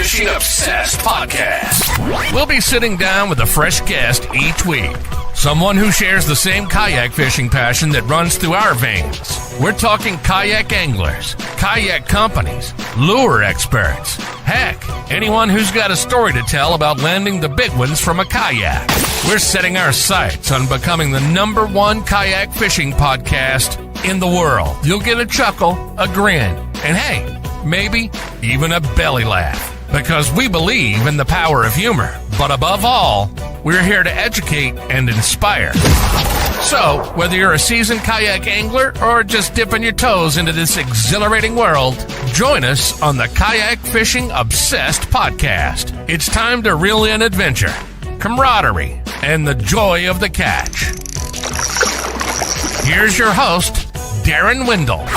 Fishing Obsessed podcast. We'll be sitting down with a fresh guest each week. Someone who shares the same kayak fishing passion that runs through our veins. We're talking kayak anglers, kayak companies, lure experts. Heck, anyone who's got a story to tell about landing the big ones from a kayak. We're setting our sights on becoming the #1 kayak fishing podcast in the world. You'll get a chuckle, a grin, and hey, maybe even a belly laugh. Because we believe in the power of humor. But above all, we're here to educate and inspire. So, whether you're a seasoned kayak angler or just dipping your toes into this exhilarating world, join us on the Kayak Fishing Obsessed podcast. It's time to reel in adventure, camaraderie, and the joy of the catch. Here's your host, Darren Windle.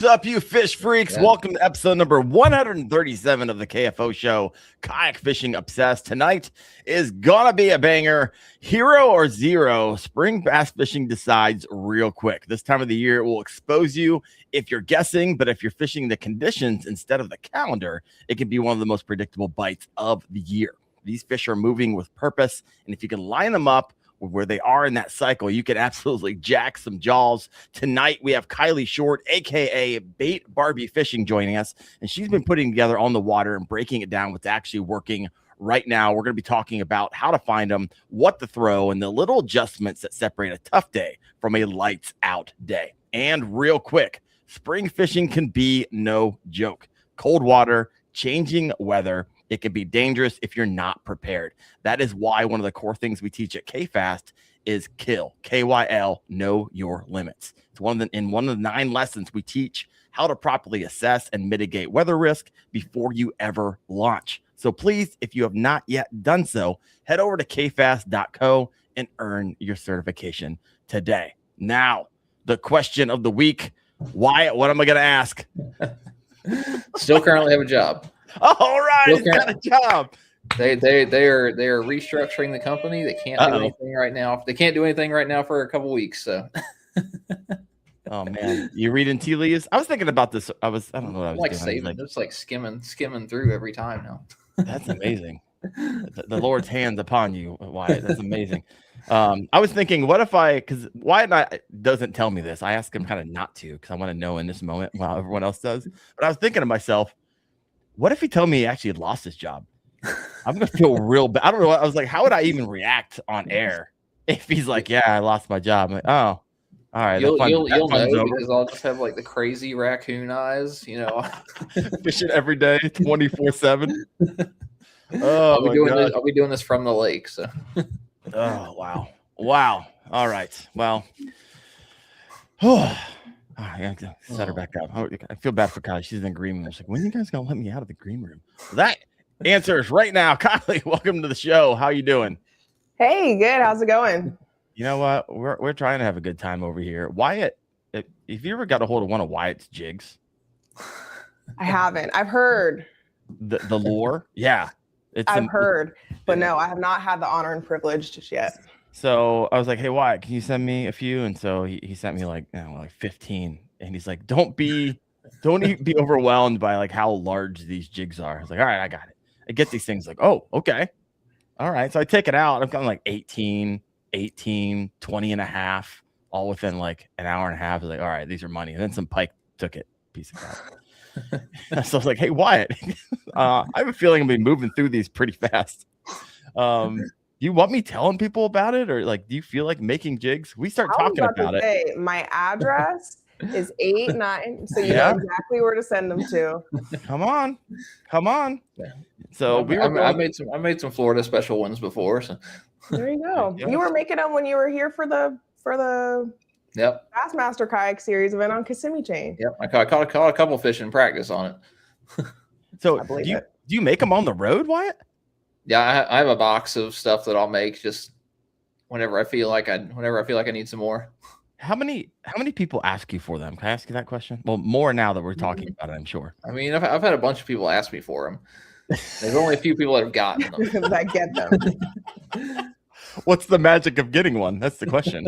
What's up, you fish freaks? Yeah. Welcome to episode number 137 of the KFO show, Kayak Fishing Obsessed. Tonight is gonna be a banger. Hero or zero, spring bass fishing decides real quick. This time of the year, it will expose you if you're guessing, but if you're fishing the conditions instead of the calendar, it can be one of the most predictable bites of the year. These fish are moving with purpose, and if you can line them up where they are in that cycle, you can absolutely jack some jaws. Tonight, we have Kylee Short, a.k.a. Bait Barbie Fishing, joining us, and she's been putting together on the water and breaking it down what's actually working right now. We're going to be talking about how to find them, what to throw, and the little adjustments that separate a tough day from a lights out day. And real quick, spring fishing can be no joke. Cold water, changing weather, it can be dangerous if you're not prepared. That is why one of the core things we teach at KFast is KYL, K-Y-L, know your limits. It's one of the 9 lessons we teach how to properly assess and mitigate weather risk before you ever launch. So please, if you have not yet done so, head over to kfast.co and earn your certification today. Now, the question of the week, Wyatt, what am I going to ask? Still currently have a job. All right, he's got a job. They are restructuring the company. They can't do anything right now. They can't do anything right now for a couple weeks. So, oh man, you reading tea leaves? I was thinking about this. I don't know what I was doing. Saving, just like skimming through every time now. That's amazing. The Lord's hands upon you, Wyatt. That's amazing. I was thinking, what if because Wyatt doesn't tell me this. I ask him kind of not to because I want to know in this moment while everyone else does. But I was thinking to myself, what if he told me he actually lost his job? I'm going to feel real bad. I don't know. I was like, how would I even react on air if he's like, yeah, I lost my job? I'm like, oh, all right. You'll know because I'll just have like the crazy raccoon eyes, fishing every day, 24/7. Oh, I'll be doing this from the lake. So, oh, wow. All right. Well, I have to set her back up. I feel bad for Kylie. She's in the green room. She's like, when are you guys going to let me out of the green room? That answers right now. Kylie, welcome to the show. How you doing? Hey, good. How's it going? You know what? We're trying to have a good time over here. Wyatt, if you ever got a hold of one of Wyatt's jigs? I haven't. I've heard. The lure? Yeah. I've heard. But no, I have not had the honor and privilege just yet. So I was like, hey, Wyatt, can you send me a few? And so he sent me like 15. And he's like, don't be overwhelmed by like how large these jigs are. I was like, all right, I got it. I get these things like, oh, okay. All right. So I take it out. I've gotten like 18, 20 and a half, all within like an hour and a half. I was like, all right, these are money. And then some pike took it. Piece of crap. So I was like, hey, Wyatt, I have a feeling I'm going to be moving through these pretty fast. Do you want me telling people about it, or like, do you feel like making jigs? We start talking about it. My address is 8-9, so you know exactly where to send them to. Come on. So I made some Florida special ones before. So there you go. You were making them when you were here for the Bassmaster Kayak Series event on Kissimmee Chain. Yep, I caught a couple fish in practice on it. So do you make them on the road, Wyatt? Yeah, I have a box of stuff that I'll make just whenever I feel like I need some more. How many people ask you for them? Can I ask you that question? Well, more now that we're talking about it, I'm sure. I mean, I've had a bunch of people ask me for them. There's only a few people that have gotten them. That get them. What's the magic of getting one? That's the question.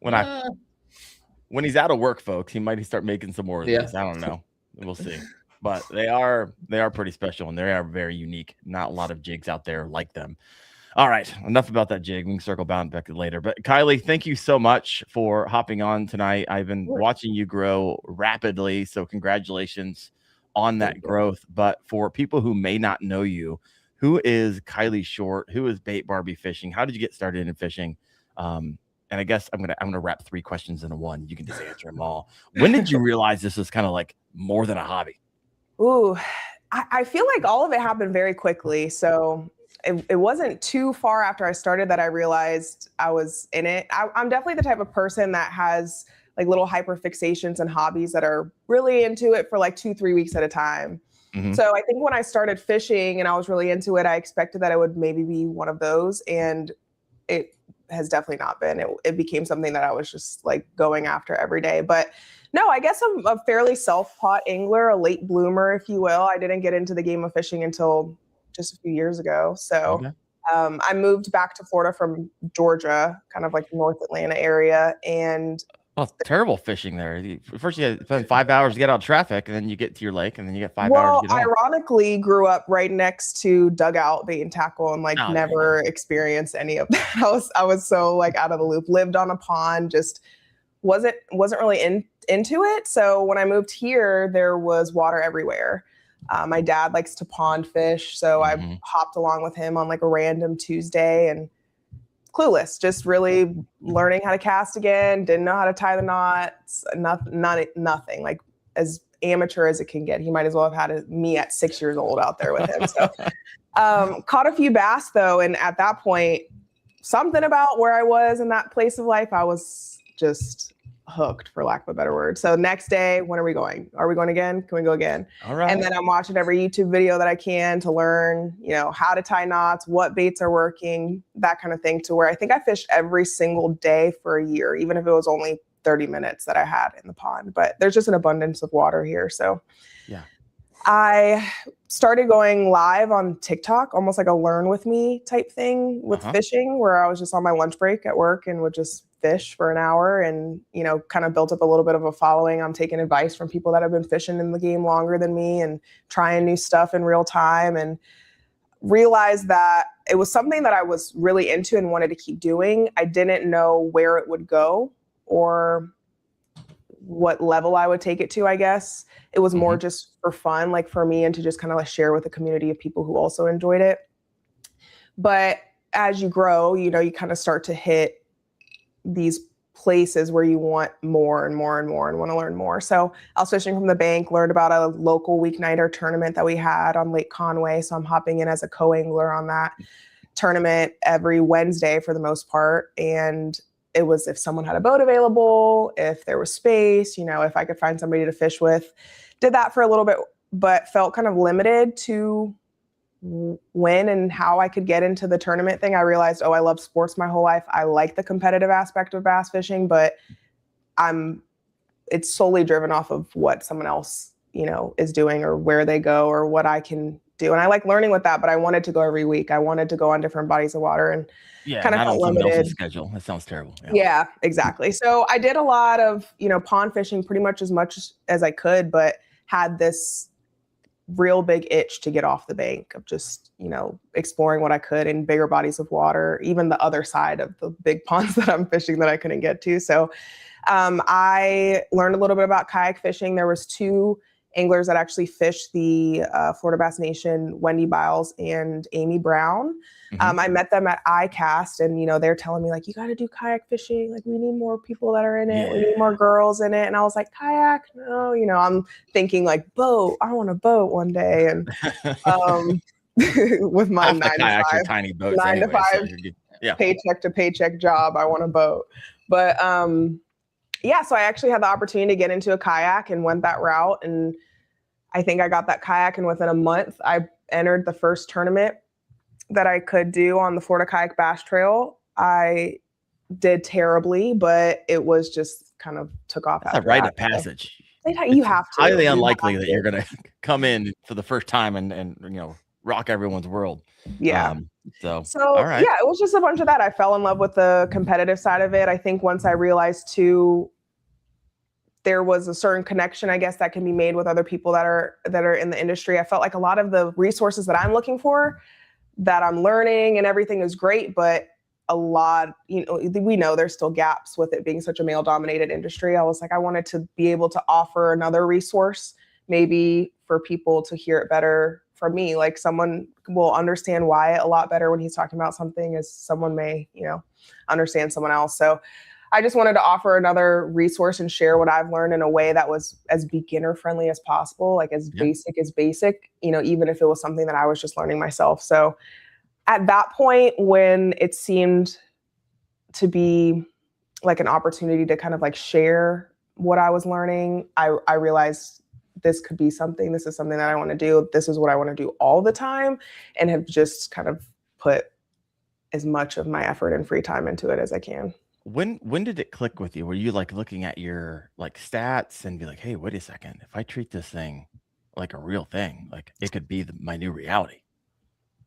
When he's out of work, folks, he might start making some more of these. I don't know. We'll see. But they are pretty special, and they are very unique. Not a lot of jigs out there like them. All right, enough about that jig. We can circle back later. But Kylee, thank you so much for hopping on tonight. I've been watching you grow rapidly, so congratulations on that growth. But for people who may not know you, who is Kylee Short? Who is Bait Barbie Fishing? How did you get started in fishing? And I guess I'm gonna wrap 3 questions into one. You can just answer them all. When did you realize this was kind of like more than a hobby? Ooh, I feel like all of it happened very quickly. So it wasn't too far after I started that I realized I was in it. I'm definitely the type of person that has like little hyper fixations and hobbies that are really into it for like 2-3 weeks at a time. So I think when I started fishing and I was really into it, I expected that it would maybe be one of those, and it has definitely not been. It became something that I was just like going after every day. But no, I guess I'm a fairly self-taught angler, a late bloomer, if you will. I didn't get into the game of fishing until just a few years ago. So I moved back to Florida from Georgia, kind of like North Atlanta area. And terrible fishing there. First you spend 5 hours to get out of traffic, and then you get to your lake, and then you get 5 hours to get home. Ironically, grew up right next to dugout bait and tackle, and like never experienced any of that. I was so like out of the loop. Lived on a pond, just wasn't really into it. So when I moved here, there was water everywhere. My dad likes to pond fish, so I hopped along with him on like a random Tuesday, and clueless, just really learning how to cast again. Didn't know how to tie the knots. Nothing. Like as amateur as it can get. He might as well have had me at 6 years old out there with him. So caught a few bass though, and at that point, something about where I was in that place of life, I was just hooked, for lack of a better word. So next day, when are we going? Are we going again? Can we go again? All right. And then I'm watching every YouTube video that I can to learn, how to tie knots, what baits are working, that kind of thing, to where I think I fished every single day for a year, even if it was only 30 minutes that I had in the pond. But there's just an abundance of water here. So I started going live on TikTok, almost like a learn with me type thing with fishing, where I was just on my lunch break at work and would just fish for an hour, and kind of built up a little bit of a following. I'm taking advice from people that have been fishing in the game longer than me and trying new stuff in real time, and realized that it was something that I was really into and wanted to keep doing. I didn't know where it would go or what level I would take it to, I guess. It was more just for fun, like for me, and to just kind of like share with a community of people who also enjoyed it. But as you grow, you kind of start to hit these places where you want more and more and more and want to learn more. So I was fishing from the bank, learned about a local weeknighter tournament that we had on Lake Conway. So I'm hopping in as a co-angler on that tournament every Wednesday for the most part. And it was if someone had a boat available, if there was space, if I could find somebody to fish with. Did that for a little bit, but felt kind of limited to when and how I could get into the tournament thing. I realized, I love sports my whole life. I like the competitive aspect of bass fishing, but it's solely driven off of what someone else, is doing or where they go or what I can do. And I like learning with that, but I wanted to go every week. I wanted to go on different bodies of water and kind of felt limited. Schedule. That sounds terrible. Yeah, exactly. So I did a lot of, pond fishing pretty much as I could, but had this real big itch to get off the bank of just, exploring what I could in bigger bodies of water, even the other side of the big ponds that I'm fishing that I couldn't get to. So I learned a little bit about kayak fishing. There was 2 anglers that actually fished the Florida Bass Nation, Wendy Biles and Amy Brown. I met them at iCast, and they're telling me like, you got to do kayak fishing. Like, we need more people that are in it. We need more girls in it. And I was like, kayak? No, I'm thinking like boat. I want a boat one day. And with my 9 to 5, tiny boats 9 to 5 paycheck to paycheck job, I want a boat. But so I actually had the opportunity to get into a kayak and went that route. And I think I got that kayak, and within a month, I entered the first tournament that I could do on the Florida Kayak Bass Trail. I did terribly, but it was just kind of took off. That's a rite of passage. You have to. Highly unlikely that you're going to come in for the first time and rock everyone's world. Yeah. So all right. Yeah, it was just a bunch of that. I fell in love with the competitive side of it. I think once I realized too, there was a certain connection, I guess, that can be made with other people that are in the industry. I felt like a lot of the resources that I'm looking for, that I'm learning and everything is great, but a lot, we know there's still gaps with it being such a male dominated industry. I was like, I wanted to be able to offer another resource, maybe for people to hear it better from me. Like someone will understand Wyatt a lot better when he's talking about something as someone may, understand someone else. So I just wanted to offer another resource and share what I've learned in a way that was as beginner friendly as possible, like as basic as basic, even if it was something that I was just learning myself. So at that point, when it seemed to be like an opportunity to kind of like share what I was learning, I realized this could be something, this is something that I want to do. This is what I want to do all the time, and have just kind of put as much of my effort and free time into it as I can. When did it click with you? Were you like looking at your like stats and be like, hey, wait a second, if I treat this thing like a real thing, like it could be my new reality?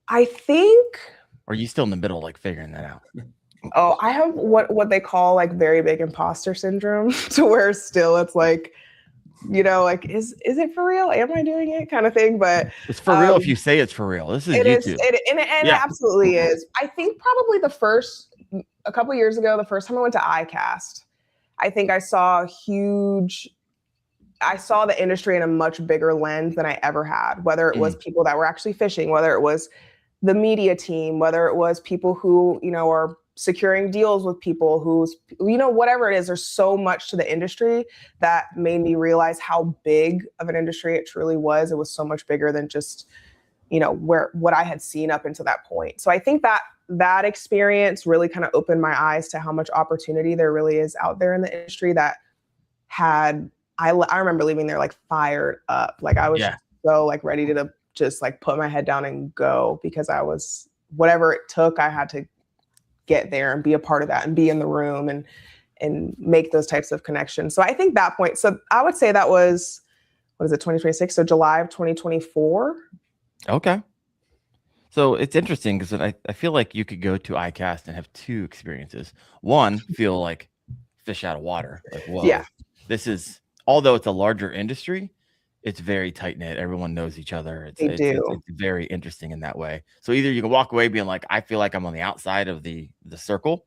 I think. Or are you still in the middle, like figuring that out? Oh, I have what they call like very big imposter syndrome, to where still it's like, like, is it for real? Am I doing it kind of thing? But it's for real if you say it's for real. This is YouTube. It absolutely is. I think probably a couple of years ago, the first time I went to ICAST, I think I saw the industry in a much bigger lens than I ever had, whether it was people that were actually fishing, whether it was the media team, whether it was people who, are securing deals with people who's, whatever it is. There's so much to the industry that made me realize how big of an industry it truly was. It was so much bigger than just, what I had seen up until that point. So I think that experience really kind of opened my eyes to how much opportunity there really is out there in the industry that I remember leaving there like fired up. Like I was so like ready to just like put my head down and go, because whatever it took, I had to get there and be a part of that and be in the room and make those types of connections. So I think that point, so I would say that was, 2026? So July of 2024. Okay. So it's interesting because I feel like you could go to ICAST and have two experiences. One, feel like fish out of water. Like, whoa, this is, although it's a larger industry, it's very tight knit. Everyone knows each other. It's very interesting in that way. So either you can walk away being like, I feel like I'm on the outside of the circle,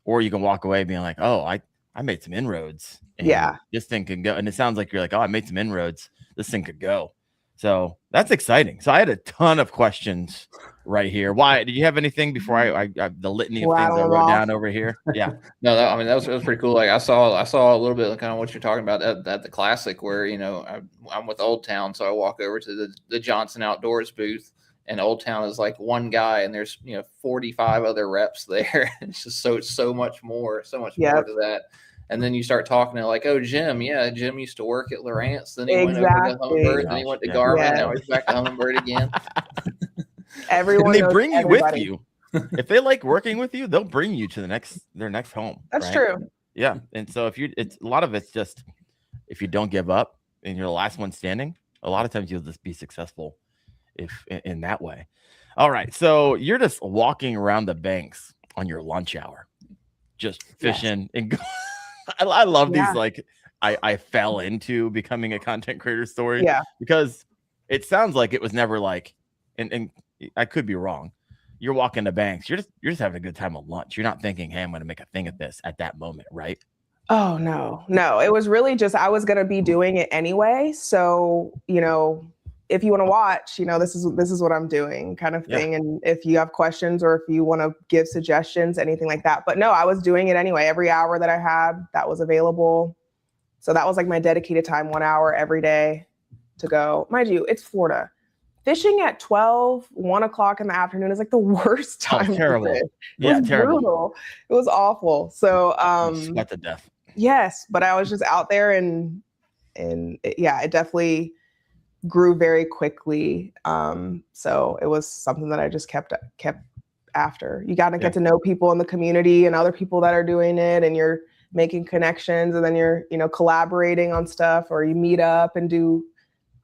or you can walk away being like, oh, I made some inroads. And this thing can go. And it sounds like you're like, oh, I made some inroads. This thing could go. So that's exciting. So I had a ton of questions right here. Why did you have anything before I the litany of things I wrote down over here? Yeah. No, that was pretty cool. Like I saw a little bit of kind of what you're talking about at the classic, where I'm with Old Town, so I walk over to the Johnson Outdoors booth, and Old Town is like one guy, and there's 45 other reps there. It's just so much more to that. And then you start talking to like, oh, Jim used to work at Lawrence. Then he went over to Humminbird. Then he went to Garmin. Now he's back to Humminbird again. Everyone. And they bring you with you. If they like working with you, they'll bring you to their next home. That's true. Yeah. And so it's a lot of it's just, if you don't give up and you're the last one standing, a lot of times you'll just be successful if in that way. All right. So you're just walking around the banks on your lunch hour, just fishing and I love these, like, I fell into becoming a content creator story. Because it sounds like it was never like, and I could be wrong. You're walking the banks. You're just having a good time at lunch. You're not thinking, hey, I'm going to make a thing of this at that moment, right? Oh, no. It was really just, I was going to be doing it anyway. So, if you want to watch, this is what I'm doing kind of thing. And if you have questions or if you want to give suggestions, anything like that. But no, I was doing it anyway. Every hour that I had, that was available. So that was like my dedicated time, 1 hour every day to go. Mind you, it's Florida. Fishing at 1 o'clock in the afternoon is like the worst time. Oh, terrible. It was terrible. Brutal. It was awful. So sweat to death. Yes, but I was just out there and it definitely grew very quickly. So it was something that I just kept after. You got to get to know people in the community and other people that are doing it, and you're making connections, and then you're, collaborating on stuff, or you meet up and do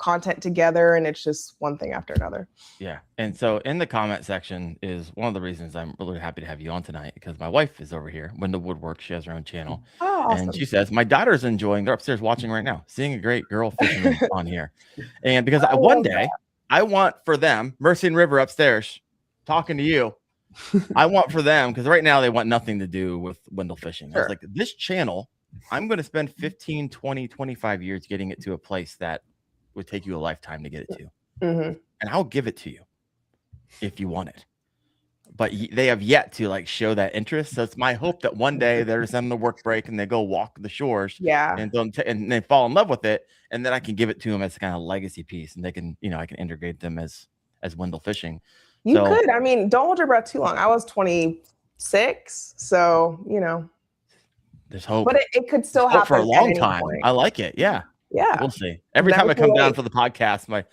content together, and it's just one thing after another. Yeah. And so in the comment section is one of the reasons I'm really happy to have you on tonight, because my wife is over here, Wendell Woodwork. She has her own channel. Oh, awesome. And she says, my daughter's enjoying, they're upstairs watching right now, seeing a great girl fishing on here. And because one day I want for them, Mercy and River upstairs talking to you, I want for them, because right now they want nothing to do with Wendell fishing. I was like, this channel, I'm going to spend 15, 20, 25 years getting it to a place that would take you a lifetime to get it to. And I'll give it to you if you want it. But they have yet to like show that interest. So it's my hope that one day there's on the work break and they go walk the shores, and they fall in love with it, and then I can give it to them as kind of legacy piece, and they can, I can integrate them as Wendell fishing. You could. I mean, don't hold your breath too long. I was 26, so there's hope. But it could still happen for a long time. Point. I like it. Yeah. We'll see. Every time I come down for the podcast, my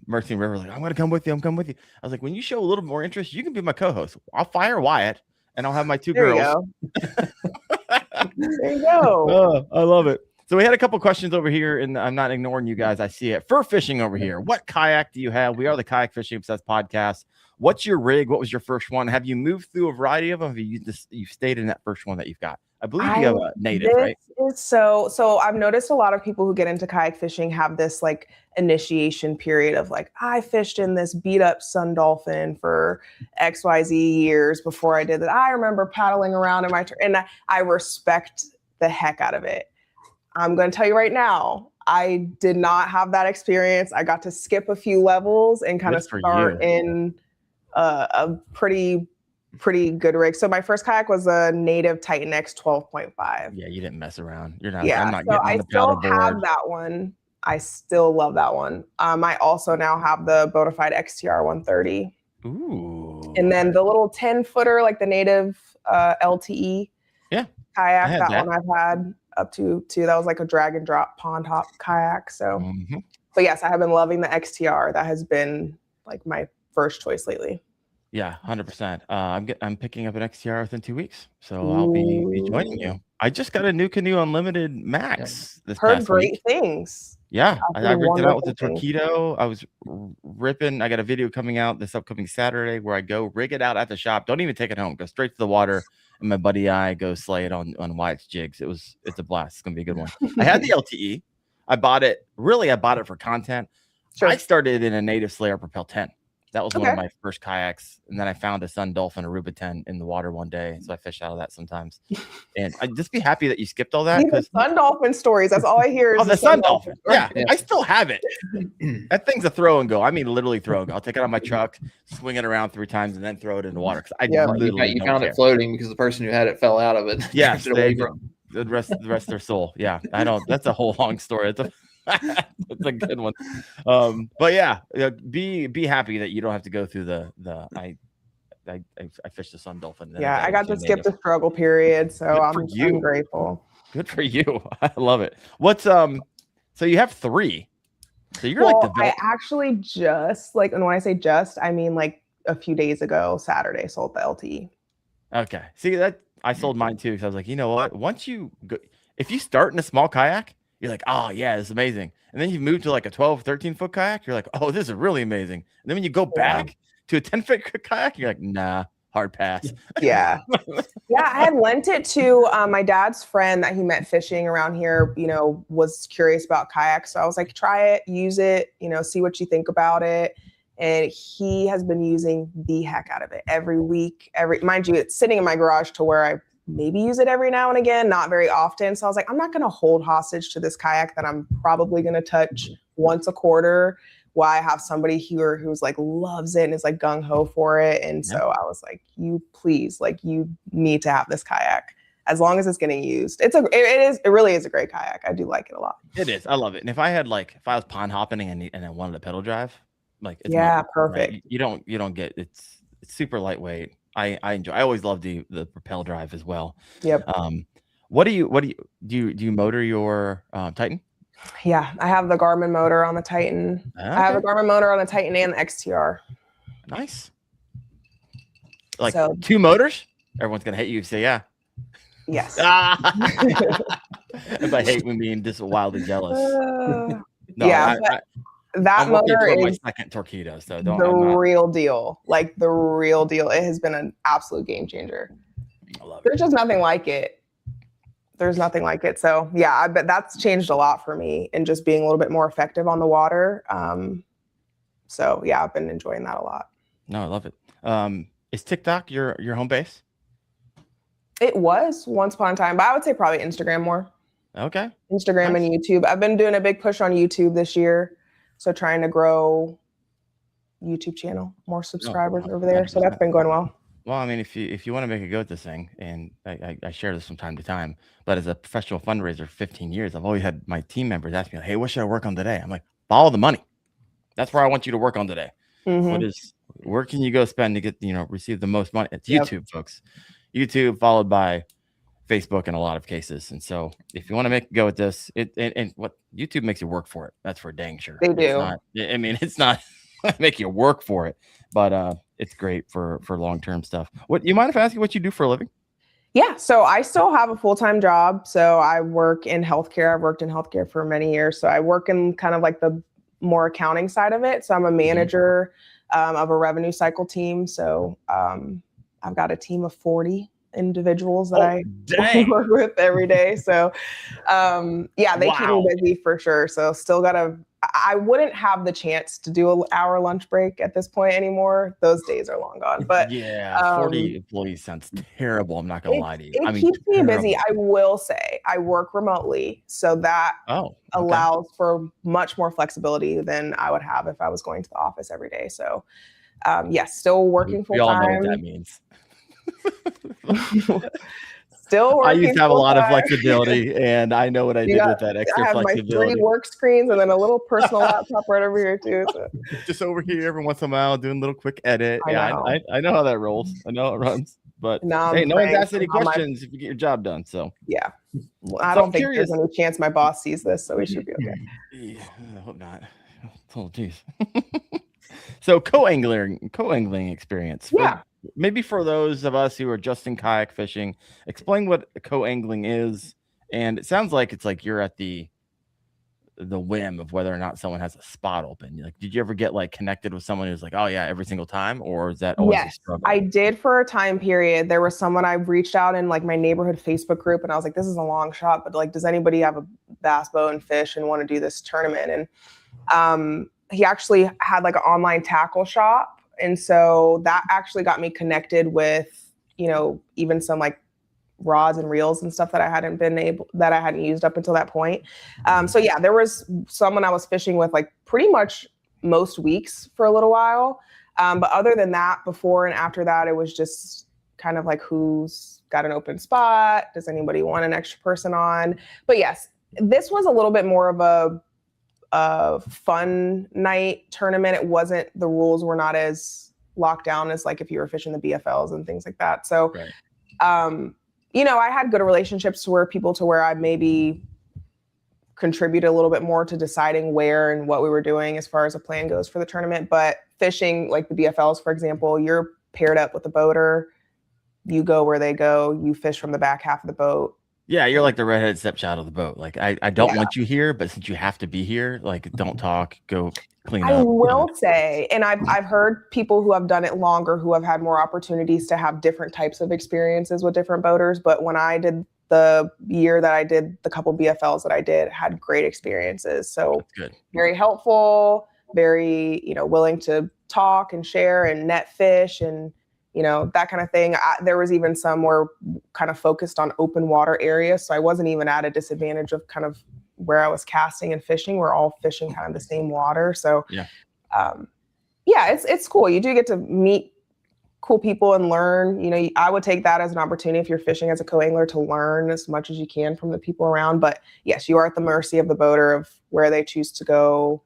Mercy and River like, I'm going to come with you. I'm coming with you. I was like, when you show a little more interest, you can be my co-host. I'll fire Wyatt, and I'll have my two girls. There you go. Oh, I love it. So we had a couple questions over here, and I'm not ignoring you guys. I see it. Fur fishing over here. What kayak do you have? We are the Kayak Fishing Obsessed podcast. What's your rig? What was your first one? Have you moved through a variety of them? Have you stayed in that first one that you've got? I believe you have a native, right? So I've noticed a lot of people who get into kayak fishing have this like initiation period of like, I fished in this beat up Sun Dolphin for XYZ years before I did that. I remember paddling around in my and I respect the heck out of it. I'm going to tell you right now, I did not have that experience. I got to skip a few levels and kind of start in a pretty good rig. So my first kayak was a native Titan X 12.5. Yeah, you didn't mess around. You're not. Yeah, I'm not so getting on the paddle board. I still have that one. I still love that one. I also now have the Bonafide XTR 130. Ooh. And then the little 10-footer, like the native LTE. Yeah. Kayak. That one I've had up to that was like a drag and drop pond hop kayak. So, but yes, I have been loving the XTR. That has been like my first choice lately. Yeah, 100%. I'm picking up an XTR within 2 weeks, so I'll be joining you. I just got a new Canoe Unlimited Max. This Heard great week. Things. Yeah, I rigged it out with the Torpedo. I was ripping. I got a video coming out this upcoming Saturday where I go rig it out at the shop. Don't even take it home. Go straight to the water. And my buddy I go slay it on Wyatt's jigs. It's a blast. It's gonna be a good one. I had the LTE. I bought it for content. Sure. I started in a native Slayer Propel 10. That was one of my first kayaks. And then I found a Sun Dolphin Aruba 10 in the water one day. So I fish out of that sometimes. And I'd just be happy that you skipped all that. The Sun Dolphin stories. That's all I hear is the Sun Dolphin. Yeah, I still have it. That thing's a throw and go. I mean, literally throw and go. I'll take it on my truck, swing it around 3 times, and then throw it in the water. You found it floating because the person who had it fell out of it. Yeah, the rest of their soul. Yeah, that's a whole long story. It's a good one. But yeah, be happy that you don't have to go through I fished the Sun Dolphin. Yeah, I got to skip the struggle period, so I'm grateful. Good for you. I love it. What's so you have 3. So you're I actually just and when I say just, I mean like a few days ago, Saturday, sold the LTE. Okay. See that I sold mine too, because I was like, you know what? Once you go, if you start in a small kayak, you're like, oh yeah, it's amazing. And then you move to like a 12, 13 foot kayak. You're like, oh, this is really amazing. And then when you go back to a 10-foot kayak, you're like, nah, hard pass. Yeah. I had lent it to my dad's friend that he met fishing around here, was curious about kayaks. So I was like, try it, use it, see what you think about it. And he has been using the heck out of it every week. Mind you, it's sitting in my garage to where I maybe use it every now and again, not very often. So I was like, I'm not going to hold hostage to this kayak that I'm probably going to touch once a quarter while I have somebody here who's like loves it and is like gung ho for it. And so I was like, you need to have this kayak as long as it's getting used. It really is a great kayak. I do like it a lot. It is. I love it. And if I was pond hopping and I wanted a pedal drive, perfect. Right? You don't get it's super lightweight. I enjoy. I always love the propel drive as well. Yep. What do you motor your Titan? Yeah, I have the Garmin motor on the Titan. Okay. I have a Garmin motor on the Titan and the XTR. Nice. Like 2 motors? Everyone's gonna hate you if you say yeah. Yes. If I hate when being just wildly jealous. that motor is my second torpedo, so real deal. Like the real deal. It has been an absolute game changer. I love it. There's just nothing like it. There's nothing like it. So yeah, I bet that's changed a lot for me and just being a little bit more effective on the water. So yeah, I've been enjoying that a lot. No, I love it. Is TikTok your home base? It was once upon a time, but I would say probably Instagram more. Okay. Instagram Nice. and YouTube. I've been doing a big push on YouTube this year. So trying to grow YouTube channel, more subscribers over there. So that's been going well. Well, I mean, if you want to make a go at this thing, and I share this from time to time, but as a professional fundraiser for 15 years, I've always had my team members ask me, hey, what should I work on today? I'm like, follow the money. That's where I want you to work on today. Where can you go spend to get, receive the most money? It's YouTube, folks. YouTube followed by Facebook in a lot of cases. And so if you want to make a go at this, and what YouTube makes you work for it. That's for dang sure. They do. It's not make you work for it, but it's great for long-term stuff. What you mind if I ask you what you do for a living? Yeah. So I still have a full-time job. So I work in healthcare. I've worked in healthcare for many years. So I work in kind of like the more accounting side of it. So I'm a manager of a revenue cycle team. So I've got a team of 40 individuals that I work with every day. So they keep me busy for sure. So still I wouldn't have the chance to do an hour lunch break at this point anymore. Those days are long gone. But 40 employees sounds terrible. I'm not gonna lie to you. It keeps me busy. I will say I work remotely, so that allows for much more flexibility than I would have if I was going to the office every day. So yes, still working full time. We all know what that means. Still working. I used to have a lot of flexibility, and I know what I did with that extra flexibility. I have my 3 work screens and then a little personal laptop right over here too. So. Just over here every once in a while, doing a little quick edit. I know how that rolls. I know how it runs. But hey, no one's asked any questions if you get your job done. So yeah, I don't think there's any chance my boss sees this, so we should be okay. Yeah, I hope not. Oh, geez. So co-angling experience. Yeah. Maybe for those of us who are just in kayak fishing, explain what co-angling is. And it sounds like it's like you're at the whim of whether or not someone has a spot open. Like, did you ever get like connected with someone who's like, oh yeah, every single time, or is that always a struggle? I did for a time period. There was someone I reached out in like my neighborhood Facebook group, and I was like, this is a long shot, but like, does anybody have a bass boat and fish and want to do this tournament? And he actually had like an online tackle shop. And so that actually got me connected with, even some like rods and reels and stuff that I hadn't used up until that point. So yeah, there was someone I was fishing with like pretty much most weeks for a little while. But other than that, before and after that, it was just kind of like, who's got an open spot? Does anybody want an extra person on? But yes, this was a little bit more of a fun night tournament. It wasn't, the rules were not as locked down as like if you were fishing the BFLs and things like that. So, I had good relationships where I maybe contributed a little bit more to deciding where and what we were doing as far as a plan goes for the tournament. But fishing like the BFLs, for example, you're paired up with a boater, you go where they go, you fish from the back half of the boat. Yeah, you're like the redheaded stepchild of the boat. Like, I don't want you here, but since you have to be here, like, don't talk, go clean up. I will say, and I've heard people who have done it longer who have had more opportunities to have different types of experiences with different boaters. But when I did the year that I did the couple BFLs that I did, had great experiences. So very helpful, very, willing to talk and share and net fish and that kind of thing. There was even some where kind of focused on open water areas. So I wasn't even at a disadvantage of kind of where I was casting and fishing. We're all fishing kind of the same water. So it's cool. You do get to meet cool people and learn. I would take that as an opportunity if you're fishing as a co-angler to learn as much as you can from the people around. But yes, you are at the mercy of the boater of where they choose to go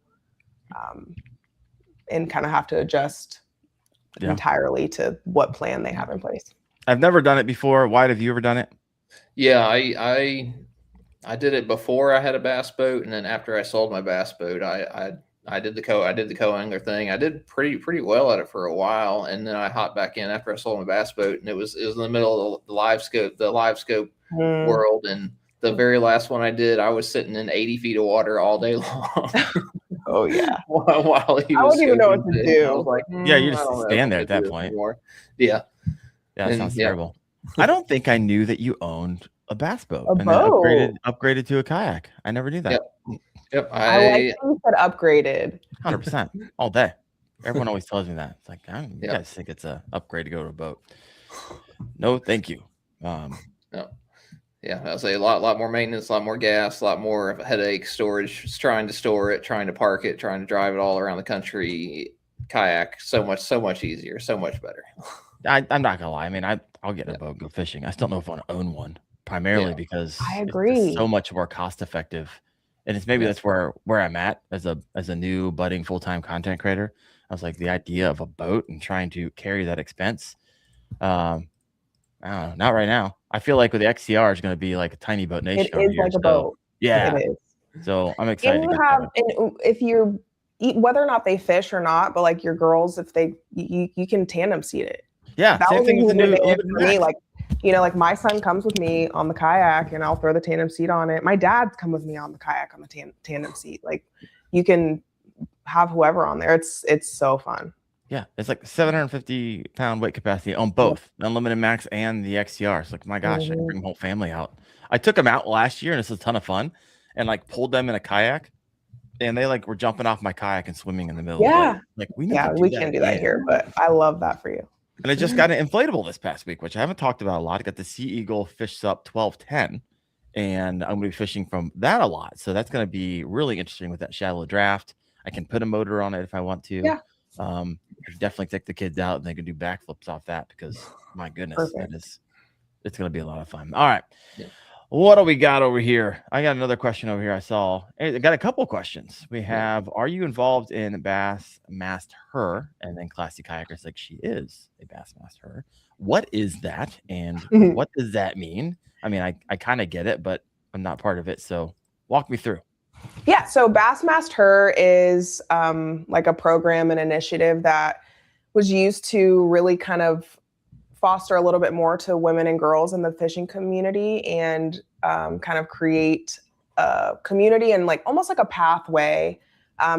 and kind of have to adjust entirely to what plan they have in place. I've never done it before. Wyatt, have you ever done it? Yeah, I did it before I had a bass boat, and then after I sold my bass boat, I did the co-angler thing. I did pretty well at it for a while, and then I hopped back in after I sold my bass boat, and it was in the middle of the live scope world, and the very last one I did, I was sitting in 80 feet of water all day long. Oh yeah. While he I was wouldn't even know what scoping to fish. I do. was like, Yeah, you I just don't know if stand I'm there at gonna that do it point. anymore. Yeah. Yeah, that And, sounds yeah. terrible. I don't think I knew that you owned a bass boat A and then boat. upgraded to a kayak. I never knew that. Yep. I like that you said upgraded. 100% all day. Everyone always tells me that. It's like, you Yep. guys think it's a upgrade to go to a boat. No, thank you. Yeah, I'll say a lot more maintenance, a lot more gas, a lot more of a headache, storage, just trying to store it, trying to park it, trying to drive it all around the country. Kayak, so much easier, so much better. I'm not gonna lie. I mean, I'll get in a boat and go fishing. I still don't know if I want to own one, primarily because I it's agree. just so much more cost effective. And it's maybe that's where I'm at as a new budding full-time content creator. I was like, the idea of a boat and trying to carry that expense. I don't know, not right now. I feel like with the XCR is going to be like a tiny boat nation. It is like a boat. Yeah. It is. So I'm excited. And if you're whether or not they fish or not, but like your girls, if you can tandem seat it. Yeah. That Same was thing with the new for me. Like, like my son comes with me on the kayak and I'll throw the tandem seat on it. My dad's come with me on the kayak on the tandem seat. Like you can have whoever on there. It's so fun. Yeah, it's like 750-pound weight capacity on both the Unlimited Max and the XCR. It's like, my gosh, I can bring the whole family out. I took them out last year and it's a ton of fun, and like pulled them in a kayak, and they like were jumping off my kayak and swimming in the middle. Yeah, like we can't do that here, but I love that for you. And I just got an inflatable this past week, which I haven't talked about a lot. I got the Sea Eagle Fish Sup 1210, and I'm going to be fishing from that a lot. So that's going to be really interesting with that shallow draft. I can put a motor on it if I want to. Yeah. Definitely take the kids out and they can do backflips off that because my goodness, it's going to be a lot of fun. All right. Yeah. What do we got over here? I got another question over here. I got a couple questions. We have, are you involved in Bassmast Her? And then Classy Kayakers like, she is a Bassmast Her. What is that? And what does that mean? I mean, I kind of get it, but I'm not part of it. So walk me through. Yeah, so Bassmast Her is like a program and initiative that was used to really kind of foster a little bit more to women and girls in the fishing community and kind of create a community and like almost like a pathway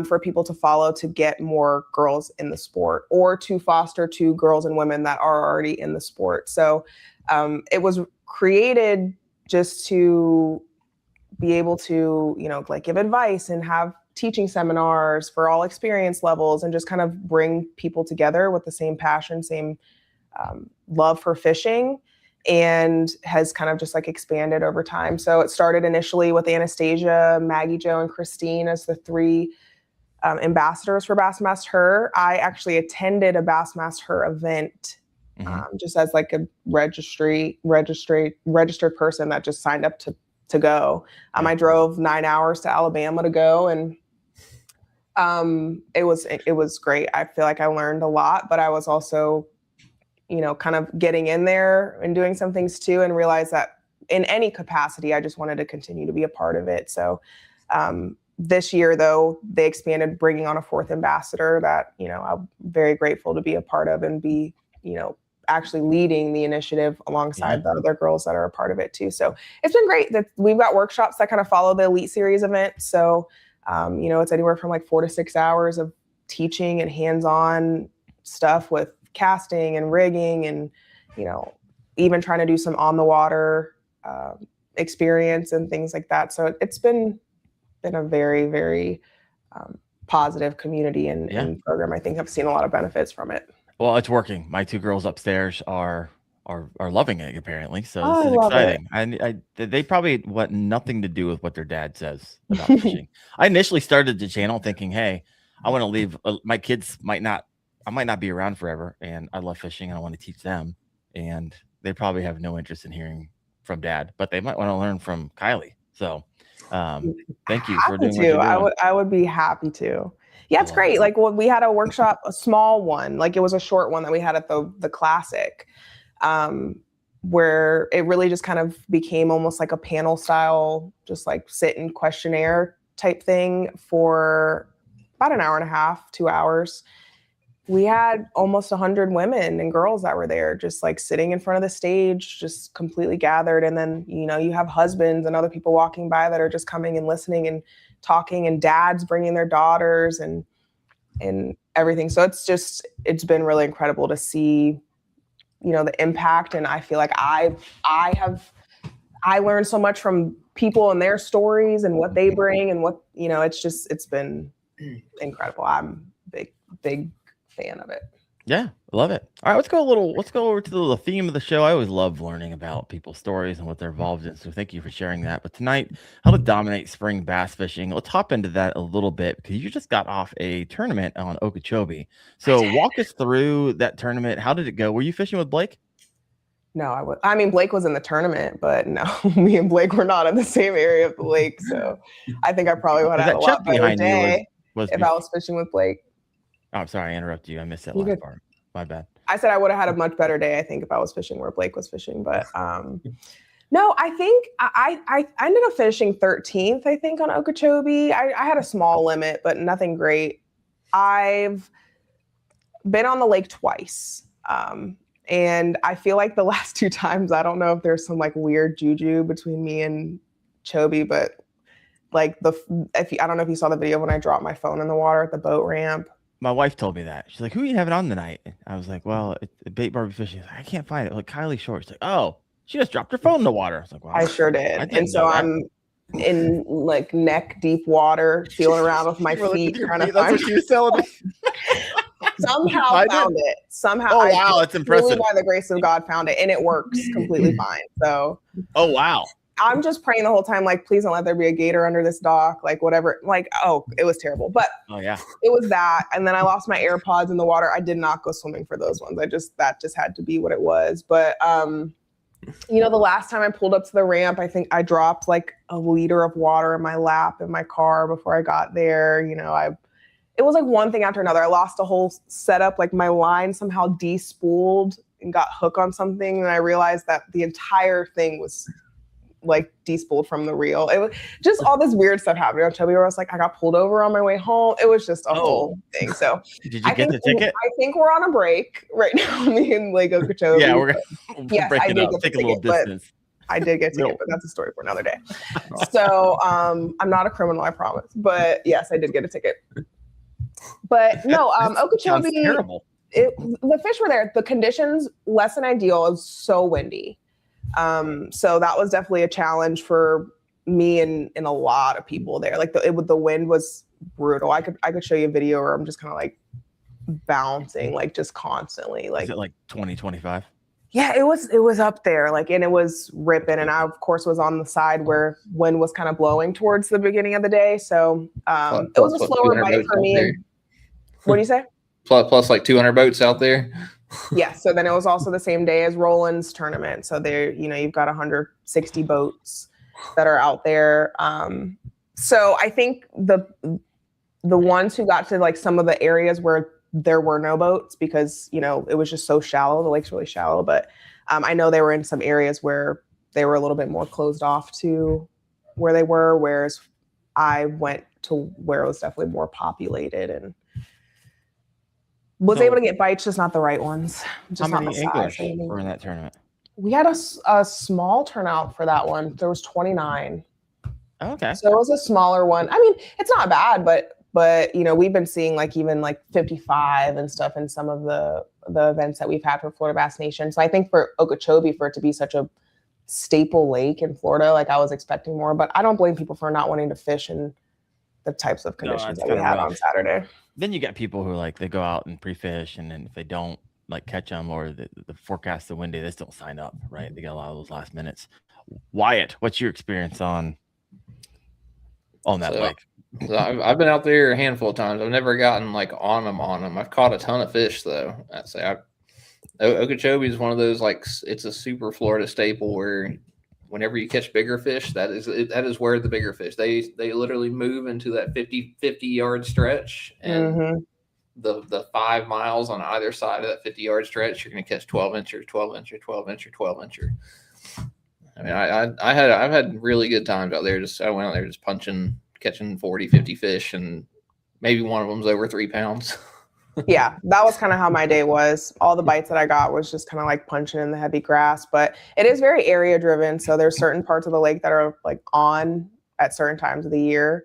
for people to follow to get more girls in the sport or to foster to girls and women that are already in the sport. So it was created just to be able to, like give advice and have teaching seminars for all experience levels and just kind of bring people together with the same passion, same love for fishing, and has kind of just like expanded over time. So it started initially with Anastasia, Maggie Jo, and Christine as the three ambassadors for Bassmast Her. I actually attended a Bassmast Her event just as like a registered person that just signed up to go. I drove 9 hours to Alabama to go, and it was great. I feel like I learned a lot, but I was also, kind of getting in there and doing some things too, and realized that in any capacity, I just wanted to continue to be a part of it. So this year, though, they expanded, bringing on a fourth ambassador that, I'm very grateful to be a part of and be, actually leading the initiative alongside the other girls that are a part of it too. So it's been great that we've got workshops that kind of follow the Elite Series event. So, it's anywhere from like 4 to 6 hours of teaching and hands-on stuff with casting and rigging and, even trying to do some on the water experience and things like that. So it's been a very, very positive community and program. I think I've seen a lot of benefits from it. Well, it's working. My two girls upstairs are loving it apparently. So this is exciting. They probably want nothing to do with what their dad says about fishing. I initially started the channel thinking, hey, I want to leave. My kids I might not be around forever, and I love fishing and I want to teach them. And they probably have no interest in hearing from dad, but they might want to learn from Kylee. So thank you for doing what you're doing. I would be happy to. Yeah, it's great. Like we had a workshop, a small one, like it was a short one that we had at the Classic, where it really just kind of became almost like a panel style, just like sit and questionnaire type thing for about an hour and a half, 2 hours. We had almost 100 women and girls that were there, just like sitting in front of the stage, just completely gathered. And then, you have husbands and other people walking by that are just coming and listening and talking, and dads bringing their daughters and everything. So it's been really incredible to see, you know, the impact. And I feel like I learned so much from people and their stories and what they bring and what, you know, it's been incredible. I'm a big fan of it. Yeah, love it. All right, let's go over to the theme of the show. I always love learning about people's stories and what they're involved in. So thank you for sharing that. But tonight, how to dominate spring bass fishing. Let's hop into that a little bit because you just got off a tournament on Okeechobee. So walk us through that tournament. How did it go? Were you fishing with Blake? No, I mean, Blake was in the tournament, but no, me and Blake were not in the same area of the lake. So I think I probably would have had a lot better day if I was fishing with Blake. Oh, I'm sorry, I interrupted you. I missed that last part. My bad. I said I would have had a much better day, I think, if I was fishing where Blake was fishing. But no, I think I ended up finishing 13th, I think, on Okeechobee. I had a small limit, but nothing great. I've been on the lake twice. And I feel like the last 2 times, I don't know if there's some like weird juju between me and Chobe, but like I don't know if you saw the video when I dropped my phone in the water at the boat ramp. My wife told me that. She's like, "Who are you having on tonight?" I was like, "Well, it's Bait Barbie fishing." Like, I can't find it. Like Kylee Short. She's like, "Oh, she just dropped her phone in the water." I was like, "Well, I sure did." And so I'm in like neck deep water, feeling around with my feet, trying to find. That's what she was telling me. Somehow found it. Somehow. Oh wow, that's impressive. By the grace of God, found it, and it works completely fine. So. Oh wow. I'm just praying the whole time, like, please don't let there be a gator under this dock, like whatever. Like, oh, it was terrible. But oh yeah, it was that. And then I lost my AirPods in the water. I did not go swimming for those ones. That just had to be what it was. But you know, the last time I pulled up to the ramp, I think I dropped like a liter of water in my lap in my car before I got there. You know, it was like one thing after another. I lost a whole setup, like my line somehow de-spooled and got hooked on something. And I realized that the entire thing was like de-spooled from the reel. It was just all this weird stuff happening on Chubby where I was like, I got pulled over on my way home. It was just a whole thing. So did you get the ticket? I think we're on a break right now, me and Lake Okeechobee. Yeah, we're breaking up. Take a little distance. I did get a ticket, but that's a story for another day. So I'm not a criminal, I promise. But yes, I did get a ticket. But no, Okeechobee, terrible. The fish were there. The conditions, less than ideal. It was so windy. So that was definitely a challenge for me and a lot of people there. Like the wind was brutal. I could show you a video where I'm just kind of like bouncing, like just constantly. Like, is it like 20, 25? Yeah, it was up there, like, and it was ripping. And I, of course, was on the side where wind was kind of blowing towards the beginning of the day. So it was a slower bite for me. What do you say? Plus like 200 boats out there. Yeah. So then it was also the same day as Roland's tournament. So there, you know, you've got 160 boats that are out there. So I think the ones who got to like some of the areas where there were no boats, because, you know, it was just so shallow. The lake's really shallow, but I know they were in some areas where they were a little bit more closed off to where they were. Whereas I went to where it was definitely more populated and was able to get bites, just not the right ones. Just how many anglers were in that tournament? We had a small turnout for that one. There was 29. Okay. So it was a smaller one. I mean, it's not bad, but you know, we've been seeing like even like 55 and stuff in some of the events that we've had for Florida Bass Nation. So I think for Okeechobee, for it to be such a staple lake in Florida, like I was expecting more, but I don't blame people for not wanting to fish in the types of conditions that we had on Saturday. Then you got people who like, they go out and pre-fish, and then if they don't like catch them, or the forecast the windy, they still sign up, right? They got a lot of those last minutes. Wyatt, what's your experience on that lake? So I've been out there a handful of times. I've never gotten like on them. I've caught a ton of fish though. Okeechobee is one of those, like, it's a super Florida staple where whenever you catch bigger fish, that is where the bigger fish, they literally move into that 50 yard stretch, and the 5 miles on either side of that 50 yard stretch, you're going to catch 12 incher, 12 incher, 12 incher, 12 incher. I mean, I've had really good times out there. I went out there just catching 40, 50 fish, and maybe one of them's over 3 pounds. Yeah, that was kind of how my day was. All the bites that I got was just kind of like punching in the heavy grass, but it is very area driven. So there's certain parts of the lake that are like on at certain times of the year.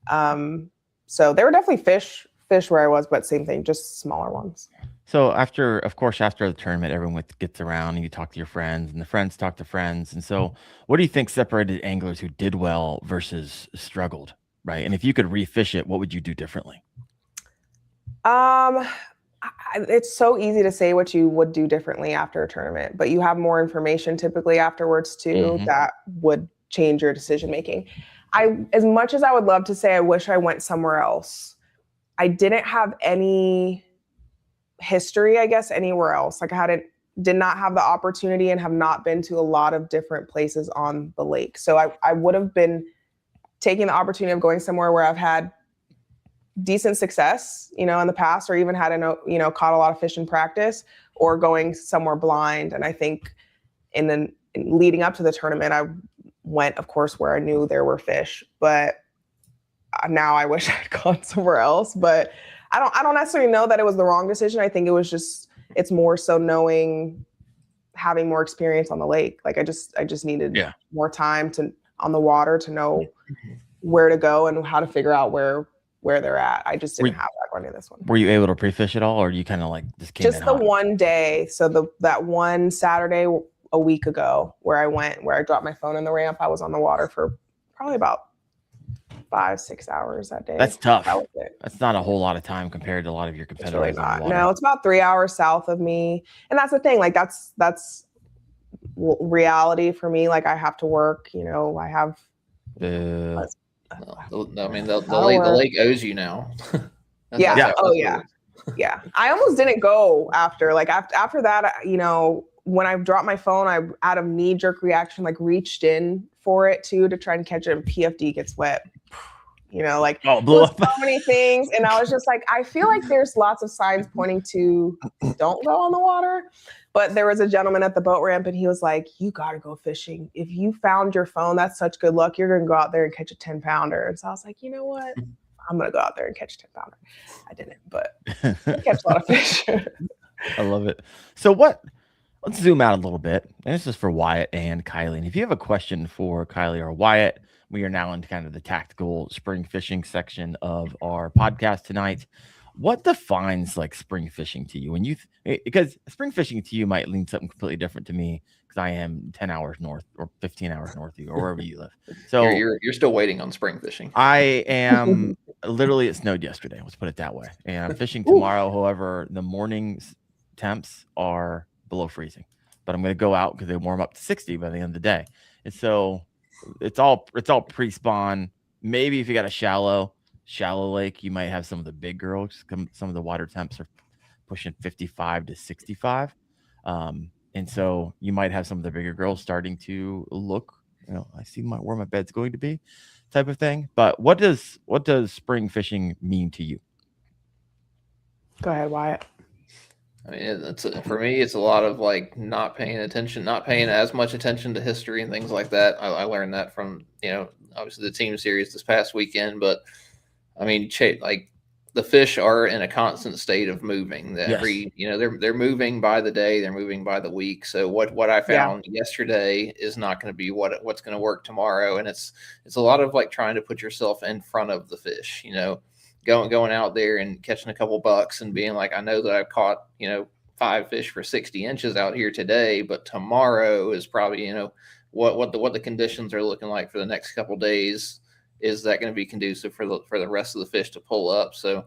So there were definitely fish where I was, but same thing, just smaller ones. So after the tournament, everyone gets around and you talk to your friends and the friends talk to friends. And so what do you think separated anglers who did well versus struggled, right? And if you could refish it, what would you do differently? It's so easy to say what you would do differently after a tournament, but you have more information typically afterwards too that would change your decision making. As much as I would love to say I wish I went somewhere else, I didn't have any history, I guess, anywhere else. Like did not have the opportunity and have not been to a lot of different places on the lake. So I would have been taking the opportunity of going somewhere where I've had decent success, in the past, or even had caught a lot of fish in practice, or going somewhere blind. And I think in leading up to the tournament, I went, of course, where I knew there were fish, but now I wish I'd gone somewhere else. But I don't necessarily know that it was the wrong decision. I think it was it's more so having more experience on the lake. Like I just needed more time on the water to know where to go and how to figure out where they're at. I just didn't have that going to this one. Were you able to pre-fish at all, or you kind of like just came in the one day? So that one Saturday a week ago where I dropped my phone in the ramp, I was on the water for probably about 5-6 hours that day. That's tough. That was it. That's not a whole lot of time compared to a lot of your competitors. It's really not. No, it's about 3 hours south of me. And that's the thing, like that's reality for me. Like I have to work, I have the lake owes you now. Yeah. Yeah. I almost didn't go after that, when I dropped my phone, I out of knee-jerk reaction, like reached in for it too to try and catch it, and PFD gets wet. Blew up. So many things. And I was just like, I feel like there's lots of signs pointing to don't go on the water. But there was a gentleman at the boat ramp and he was like, you got to go fishing. If you found your phone, that's such good luck. You're going to go out there and catch a 10-pounder. And so I was like, you know what? I'm going to go out there and catch a 10-pounder. I didn't, but I catch a lot of fish. I love it. So let's zoom out a little bit. And this is for Wyatt and Kylee. And if you have a question for Kylee or Wyatt, we are now into kind of the tactical spring fishing section of our podcast tonight. What defines like spring fishing to you? Because spring fishing to you might mean something completely different to me, because I am 10 hours north or 15 hours north of you or wherever you live. So you're still waiting on spring fishing. I am literally, it snowed yesterday. Let's put it that way. And I'm fishing tomorrow. However, the morning's temps are below freezing, but I'm going to go out because they warm up to 60 by the end of the day. And so it's all pre-spawn. Maybe if you got a shallow lake, you might have some of the big girls. Some of the water temps are pushing 55 to 65. And so you might have some of the bigger girls starting to look, I see where my bed's going to be type of thing. But what does spring fishing mean to you? Go ahead, Wyatt. I mean, for me, it's a lot of like not paying as much attention to history and things like that. I learned that from, obviously the team series this past weekend, but I mean, like the fish are in a constant state of moving. They're moving by the day, they're moving by the week. So what I found yesterday is not going to be what's going to work tomorrow. And it's a lot of like trying to put yourself in front of the fish, going out there and catching a couple bucks and being like, I know that I've caught, 5 fish for 60 inches out here today, but tomorrow is probably, what the conditions are looking like for the next couple days. Is that going to be conducive for the rest of the fish to pull up? So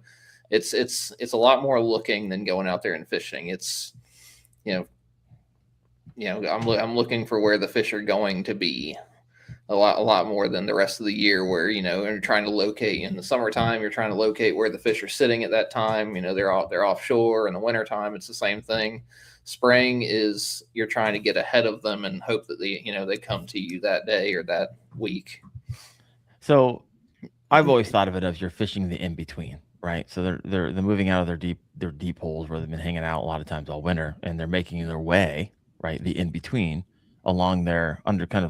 it's a lot more looking than going out there and fishing. It's, I'm looking for where the fish are going to be a lot more than the rest of the year, where, you're trying to locate in the summertime, you're trying to locate where the fish are sitting at that time. They're offshore. In the wintertime, it's the same thing. Spring is you're trying to get ahead of them and hope that they come to you that day or that week. So I've always thought of it as you're fishing the in-between, right? So they're moving out of their deep holes where they've been hanging out a lot of times all winter, and they're making their way, right, the in-between along their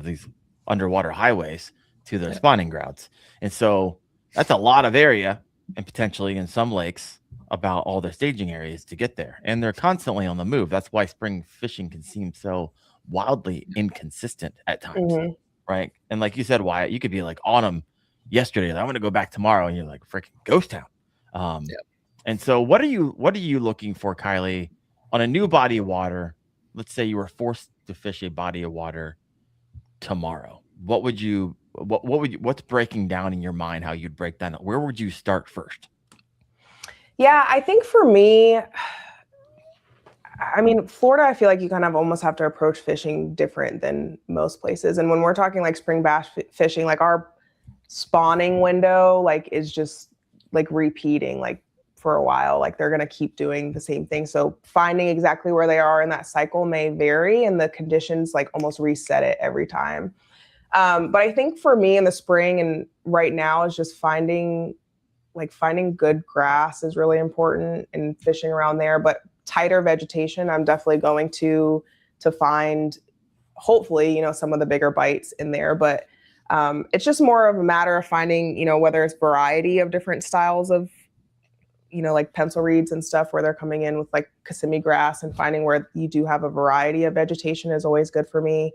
these underwater highways to their spawning grounds. And so that's a lot of area, and potentially in some lakes about all their staging areas to get there. And they're constantly on the move. That's why spring fishing can seem so wildly inconsistent at times. Right. And like you said, Wyatt, you could be like on them yesterday. I'm going to go back tomorrow. And you're like, freaking ghost town. And so what are you looking for, Kylee, on a new body of water? Let's say you were forced to fish a body of water tomorrow. What's breaking down in your mind, how you'd break down? Where would you start first? Yeah, I think for me, I mean, Florida, I feel like you kind of almost have to approach fishing different than most places. And when we're talking like spring bass fishing, like our spawning window, like is just like repeating like for a while, like they're going to keep doing the same thing. So finding exactly where they are in that cycle may vary, and the conditions like almost reset it every time. But I think for me in the spring and right now is just finding good grass is really important and fishing around there, but tighter vegetation, I'm definitely going to find, hopefully, you know, some of the bigger bites in there, but it's just more of a matter of finding, you know, whether it's variety of different styles of, you know, like pencil reeds and stuff where they're coming in with like Kissimmee grass, and finding where you do have a variety of vegetation is always good for me.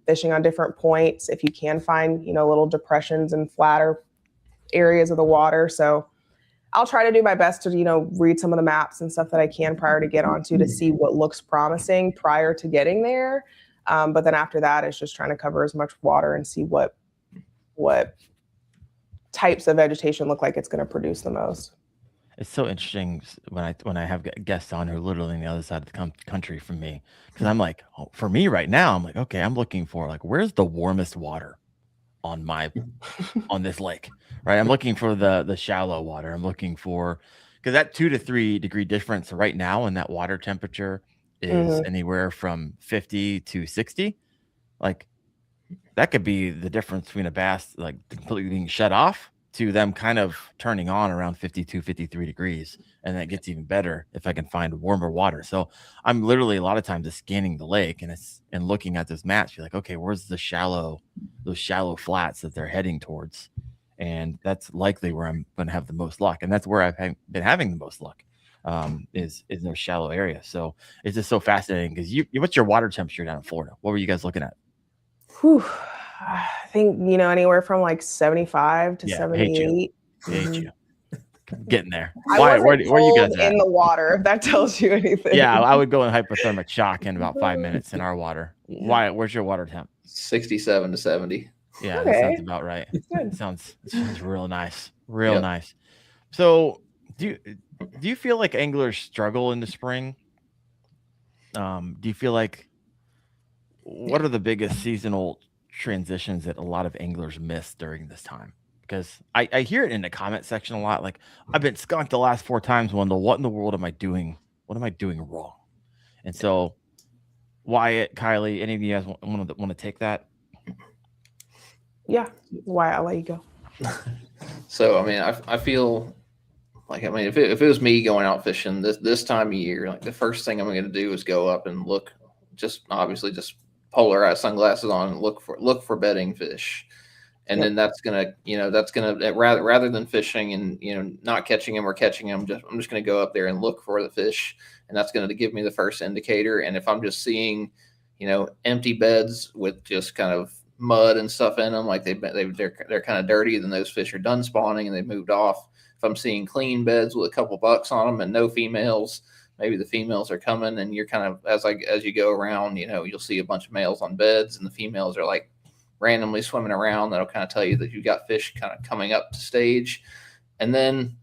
Fishing on different points, if you can find, you know, little depressions and flatter areas of the water. So I'll try to do my best to, you know, read some of the maps and stuff that I can prior to get onto to see what looks promising prior to getting there. But then after that, it's just trying to cover as much water and see what types of vegetation look like it's going to produce the most. It's so interesting when I have guests on who are literally on the other side of the country from me, because I'm like, for me right now, I'm like, okay, I'm looking for like, where's the warmest water on this lake, right? I'm looking for the shallow water. I'm looking for, because that 2 to 3 degree difference right now in that water temperature is anywhere from 50 to 60. Like that could be the difference between a bass like completely being shut off to them kind of turning on around 52, 53 degrees. And that gets even better if I can find warmer water. So I'm literally a lot of times just scanning the lake and looking at those maps. You're like, okay, where's those shallow flats that they're heading towards? And that's likely where I'm going to have the most luck. And that's where I've been having the most luck, is in those shallow areas. So it's just so fascinating because what's your water temperature down in Florida? What were you guys looking at? Whew. I think, you know, anywhere from like 75 to 78. Hate you. Getting there. Where are you guys at? In the water, if that tells you anything. Yeah, I would go in hypothermic shock in about 5 minutes in our water. Why? Where's your water temp? 67 to 70. Yeah, that sounds about right. It sounds real nice. Real nice. So do you feel like anglers struggle in the spring? Do you feel like, what are the biggest seasonal transitions that a lot of anglers miss during this time? Because I hear it in the comment section a lot. Like, I've been skunked the last 4 times. What in the world am I doing? What am I doing wrong? And so, Wyatt, Kylee, any of you guys want to take that? Yeah, Wyatt, I'll let you go. So, I mean, I feel like, I mean, if it was me going out fishing this time of year, like the first thing I'm going to do is go up and look, just polarized sunglasses on and look for bedding fish. And then that's gonna rather than fishing and, you know, not catching them or catching them, I'm just gonna go up there and look for the fish, and that's gonna give me the first indicator. And if I'm just seeing, you know, empty beds with just kind of mud and stuff in them, like they're kind of dirty, then those fish are done spawning and they've moved off. If I'm seeing clean beds with a couple bucks on them and no females, maybe the females are coming, and you're kind of as you go around, you know, you'll see a bunch of males on beds and the females are like randomly swimming around. That'll kind of tell you that you've got fish kind of coming up to stage. And then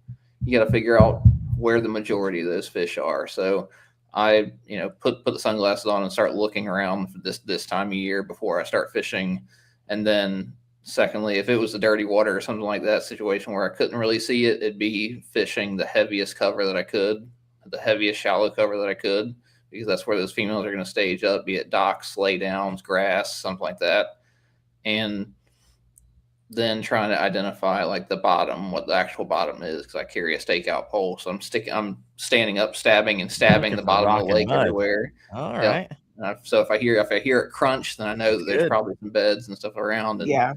you got to figure out where the majority of those fish are. So I, you know, put the sunglasses on and start looking around for this time of year before I start fishing. And then secondly, if it was a dirty water or something like that situation where I couldn't really see it, it'd be fishing the heaviest cover that I could, the heaviest shallow cover that I could, because that's where those females are going to stage up, be it docks, lay downs, grass, something like that. And then trying to identify like the bottom, what the actual bottom is, because I carry a stakeout pole. So I'm standing up, stabbing the bottom of the lake everywhere. All right. So if I hear it crunch, then I know that there's probably some beds and stuff around. And, yeah.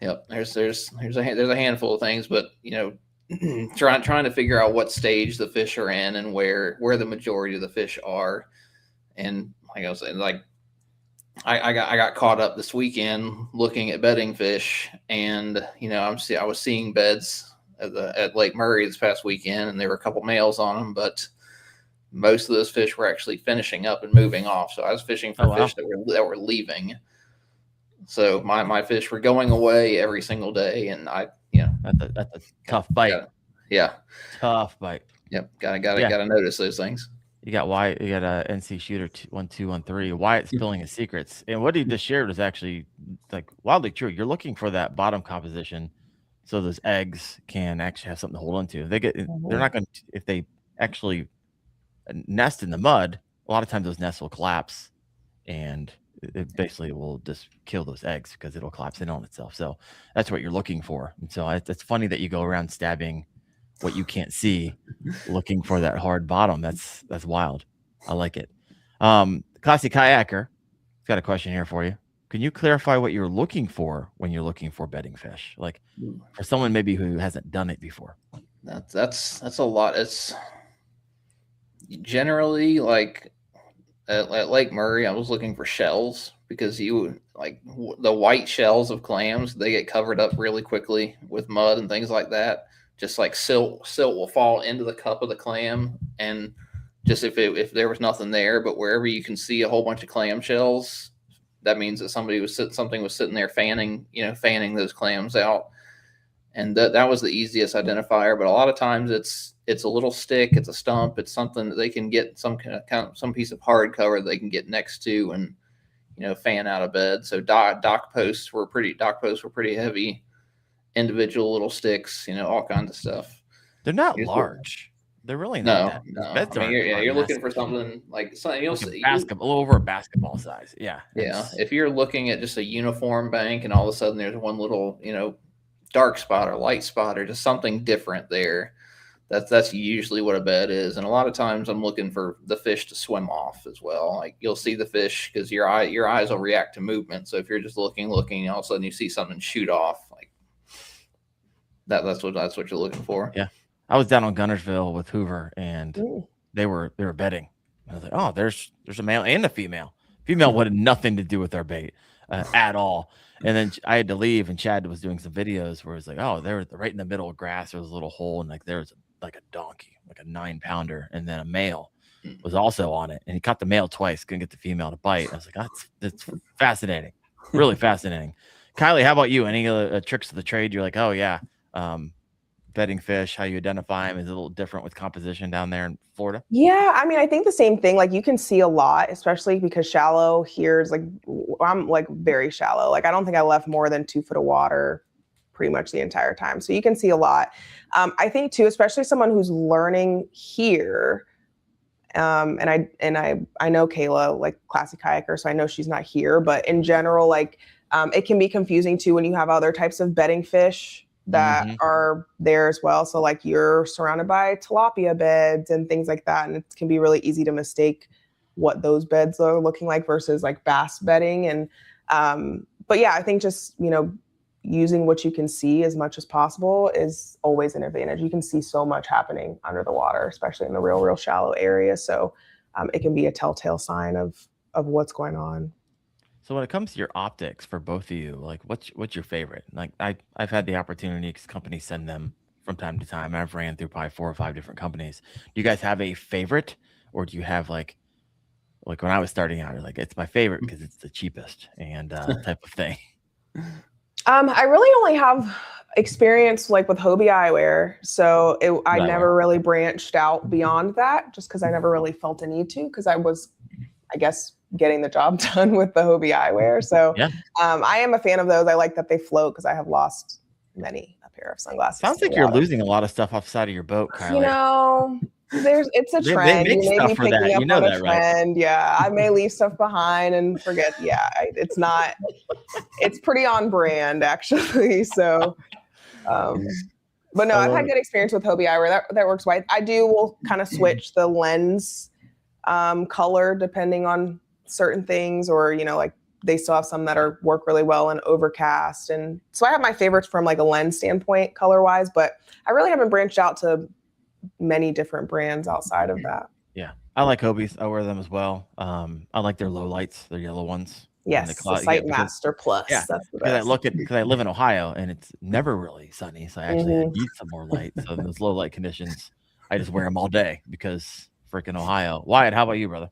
Yep. There's a handful of things, but, you know, trying to figure out what stage the fish are in and where the majority of the fish are. And like I was saying, like, I got caught up this weekend looking at bedding fish, and I was seeing beds at Lake Murray this past weekend, and there were a couple males on them, but most of those fish were actually finishing up and moving off. So I was fishing for fish that were leaving. So my fish were going away every single day, and that's a tough bite. Tough bite. Yep, gotta notice those things. You got Wyatt. You got a NC Shooter 1213. Wyatt spilling his secrets, and what he just shared was actually like wildly true. You're looking for that bottom composition, so those eggs can actually have something to hold on to. They're not going to, if they actually nest in the mud. A lot of times those nests will collapse, and it basically will just kill those eggs because it'll collapse in on itself. So that's what you're looking for. And so it's funny that you go around stabbing what you can't see, looking for that hard bottom. That's wild. I like it. Classy Kayaker, got a question here for you. Can you clarify what you're looking for when you're looking for bedding fish? Like for someone maybe who hasn't done it before. That's a lot. It's generally like at Lake Murray, I was looking for shells because the white shells of clams, they get covered up really quickly with mud and things like that. Just like silt will fall into the cup of the clam, and just if there was nothing there, but wherever you can see a whole bunch of clam shells, that means that something was sitting there fanning those clams out. And that was the easiest identifier. But a lot of times it's a little stick, it's a stump, it's something that they can get some piece of hard cover that they can get next to and fan out of bed. So dock posts were pretty heavy. Individual little sticks, all kinds of stuff. They're not large. They're really not. No. You're looking for something like something you'll see a little over a basketball size. Yeah. If you're looking at just a uniform bank and all of a sudden there's one little, dark spot or light spot or just something different there, that's usually what a bed is. And a lot of times I'm looking for the fish to swim off as well. Like you'll see the fish because your eyes will react to movement. So if you're just looking, all of a sudden you see something shoot off, like that's what you're looking for. Yeah. I was down on Gunnersville with Hoover, and they were bedding. I was like, oh, there's a male and a female. Female wanted nothing to do with our bait at all. And then I had to leave, and Chad was doing some videos where it was like, oh, they were right in the middle of grass. There was a little hole, and like there was like a donkey, like a 9-pounder, and then a male was also on it. And he caught the male twice, couldn't get the female to bite. I was like, that's fascinating, really fascinating. Kylee, how about you? Any tricks of the trade? You're like, oh yeah. Bedding fish, how you identify them is a little different with composition down there in Florida. Yeah, I mean, I think the same thing. Like you can see a lot, especially because shallow here is like, I'm like very shallow. Like I don't think I left more than 2 foot of water pretty much the entire time. So you can see a lot. I think too, especially someone who's learning here. And I know Kayla, like classic kayaker, so I know she's not here, but in general, like it can be confusing too when you have other types of bedding fish that are there as well. So like you're surrounded by tilapia beds and things like that. And it can be really easy to mistake what those beds are looking like versus like bass bedding. And, but yeah, I think just, using what you can see as much as possible is always an advantage. You can see so much happening under the water, especially in the real shallow area. So it can be a telltale sign of what's going on. So when it comes to your optics for both of you, like what's your favorite? Like I've had the opportunity because companies send them from time to time. I've ran through probably 4 or 5 different companies. Do you guys have a favorite, or do you have like when I was starting out, like it's my favorite because it's the cheapest and type of thing? I really only have experience like with Hobie eyewear, so I never really branched out beyond that, just because I never really felt a need to, because I was, I guess, getting the job done with the Hobie eyewear. So I am a fan of those. I like that they float because I have lost many a pair of sunglasses. Sounds like you're losing a lot of stuff off the side of your boat, Kylee. It's a trend. They make stuff for that. You know that, right? Yeah, I may leave stuff behind and forget. Yeah, it's pretty on brand actually. So, but no, I've had good experience with Hobie eyewear. That works well. will kind of switch the lens color depending on certain things, or like they still have some that work really well in overcast, and so I have my favorites from like a lens standpoint color wise, but I really haven't branched out to many different brands outside of that. Yeah, I like Hobies. I wear them as well. I like their low lights, their yellow ones. Yes, the Sight Master Plus. Yeah, that's the because best. because I live in Ohio and it's never really sunny, so I actually need some more light. So in those low light conditions, I just wear them all day because freaking Ohio. Wyatt, how about you, brother?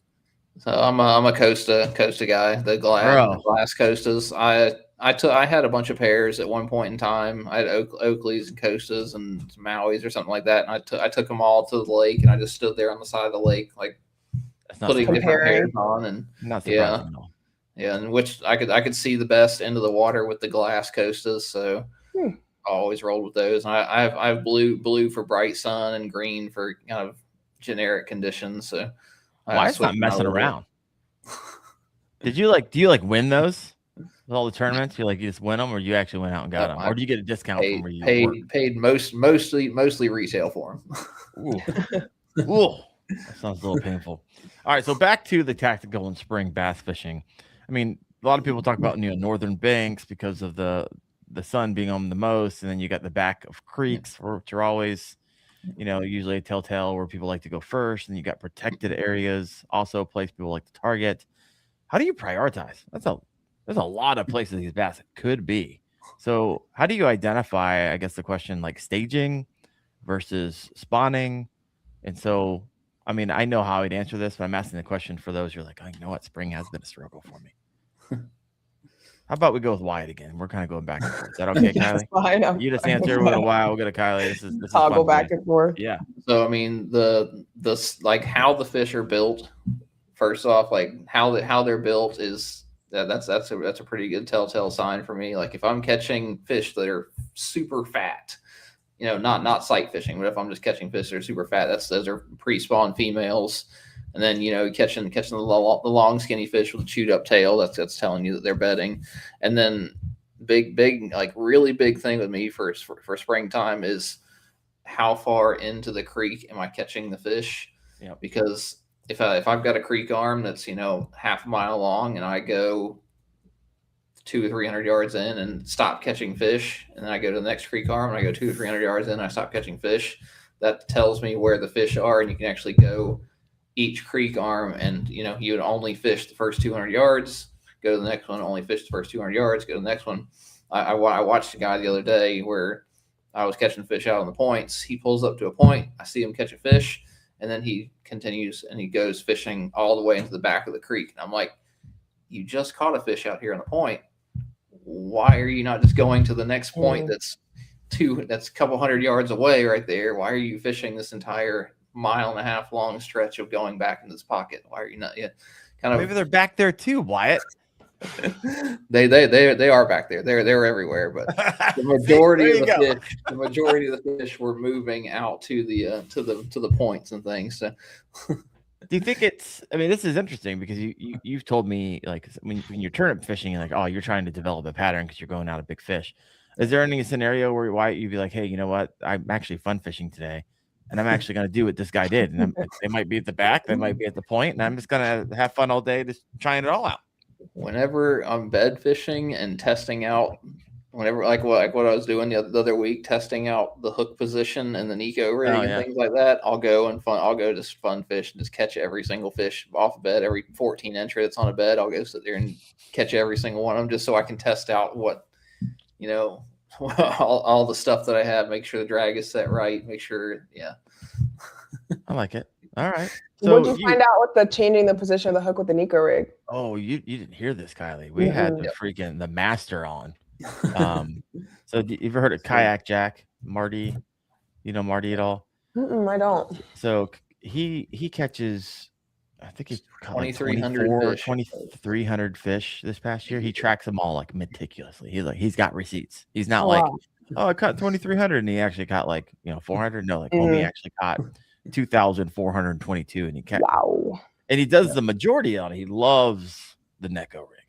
So I'm a Costa guy. The glass Costas. I had a bunch of pairs at one point in time. I had Oakleys and Costas and Maui's or something like that. And I took them all to the lake and I just stood there on the side of the lake, like putting different pairs on. And not surprising at all. Yeah, and which I could see the best into the water with the glass Costas. So I always rolled with those. And I have blue for bright sun and green for kind of generic conditions. So Wyatt's not messing around. Do you win those with all the tournaments? You just win them, or you actually went out and got them, or do you get a discount from where you work? Paid mostly retail for them. Ooh, that sounds a little painful. All right, so back to the tactical and spring bass fishing. I mean, a lot of people talk about northern banks because of the sun being on the most, and then you got the back of creeks, which are always usually a telltale where people like to go first, and you got protected areas, also a place people like to target. How do you prioritize? There's a lot of places these bass could be. So how do you identify, I guess the question, like staging versus spawning? And so, I mean, I know how I'd answer this, but I'm asking the question for those you're like, you know what, spring has been a struggle for me. How about we go with Wyatt again? We're kind of going back and forth. Is that okay, Kylee? Fine. You just answer with a while. We'll go to Kylee. This is toggle back and forth. Yeah. So I mean, the like how the fish are built. First off, like how they're built is that's a pretty good telltale sign for me. Like if I'm catching fish that are super fat, not sight fishing, but if I'm just catching fish that are super fat, those are pre-spawn females. And then, catching the long skinny fish with a chewed up tail, that's telling you that they're bedding. And then big, like really big thing with me for springtime is how far into the creek am I catching the fish? Yeah. Because if I've got a creek arm that's, half a mile long and I go 200 or 300 yards in and stop catching fish, and then I go to the next creek arm and I go 200 or 300 yards in and I stop catching fish, that tells me where the fish are, and you can actually go each creek arm and you would only fish the first 200 yards, go to the next one, only fish the first 200 yards, go to the next one. I watched a guy the other day where I was catching fish out on the points. He pulls up to a point, I see him catch a fish, and then he continues and he goes fishing all the way into the back of the creek. And I'm like, you just caught a fish out here on the point. Why are you not just going to the next point that's a couple hundred yards away right there? Why are you fishing this entire 1.5 mile long stretch of going back into this pocket? Why are you not yet? Maybe they're back there too, Wyatt. They are back there. They're everywhere, but the majority of the fish were moving out to the points and things. So do you think this is interesting because you've told me like when you're turnip fishing, like, oh, you're trying to develop a pattern because you're going out a big fish. Is there any scenario where Wyatt, you'd be like, hey, you know what? I'm actually fun fishing today, and I'm actually going to do what this guy did. And they might be at the back, they might be at the point, and I'm just going to have fun all day just trying it all out. Whenever I'm bed fishing and testing out, like what I was doing the other week, testing out the hook position and the Nico rig and things like that, I'll go just fun fish and just catch every single fish off a bed, every 14-incher that's on a bed. I'll go sit there and catch every single one of them just so I can test out what, all the stuff that I have, make sure the drag is set right, make sure, I like it. All right. So what did you find out with the changing the position of the hook with the Nico rig? Oh, you didn't hear this, Kylee. We had the master on. So you ever heard of Kayak Jack, Marty? You know Marty at all? I don't. So he catches, I think he caught 2,300 fish this past year. He tracks them all like meticulously. He's got receipts. He's not I caught 2,300 and he actually caught 400. No, he actually caught 2,422 and he catch. Wow. And he does the majority on it. He loves the Neko rig.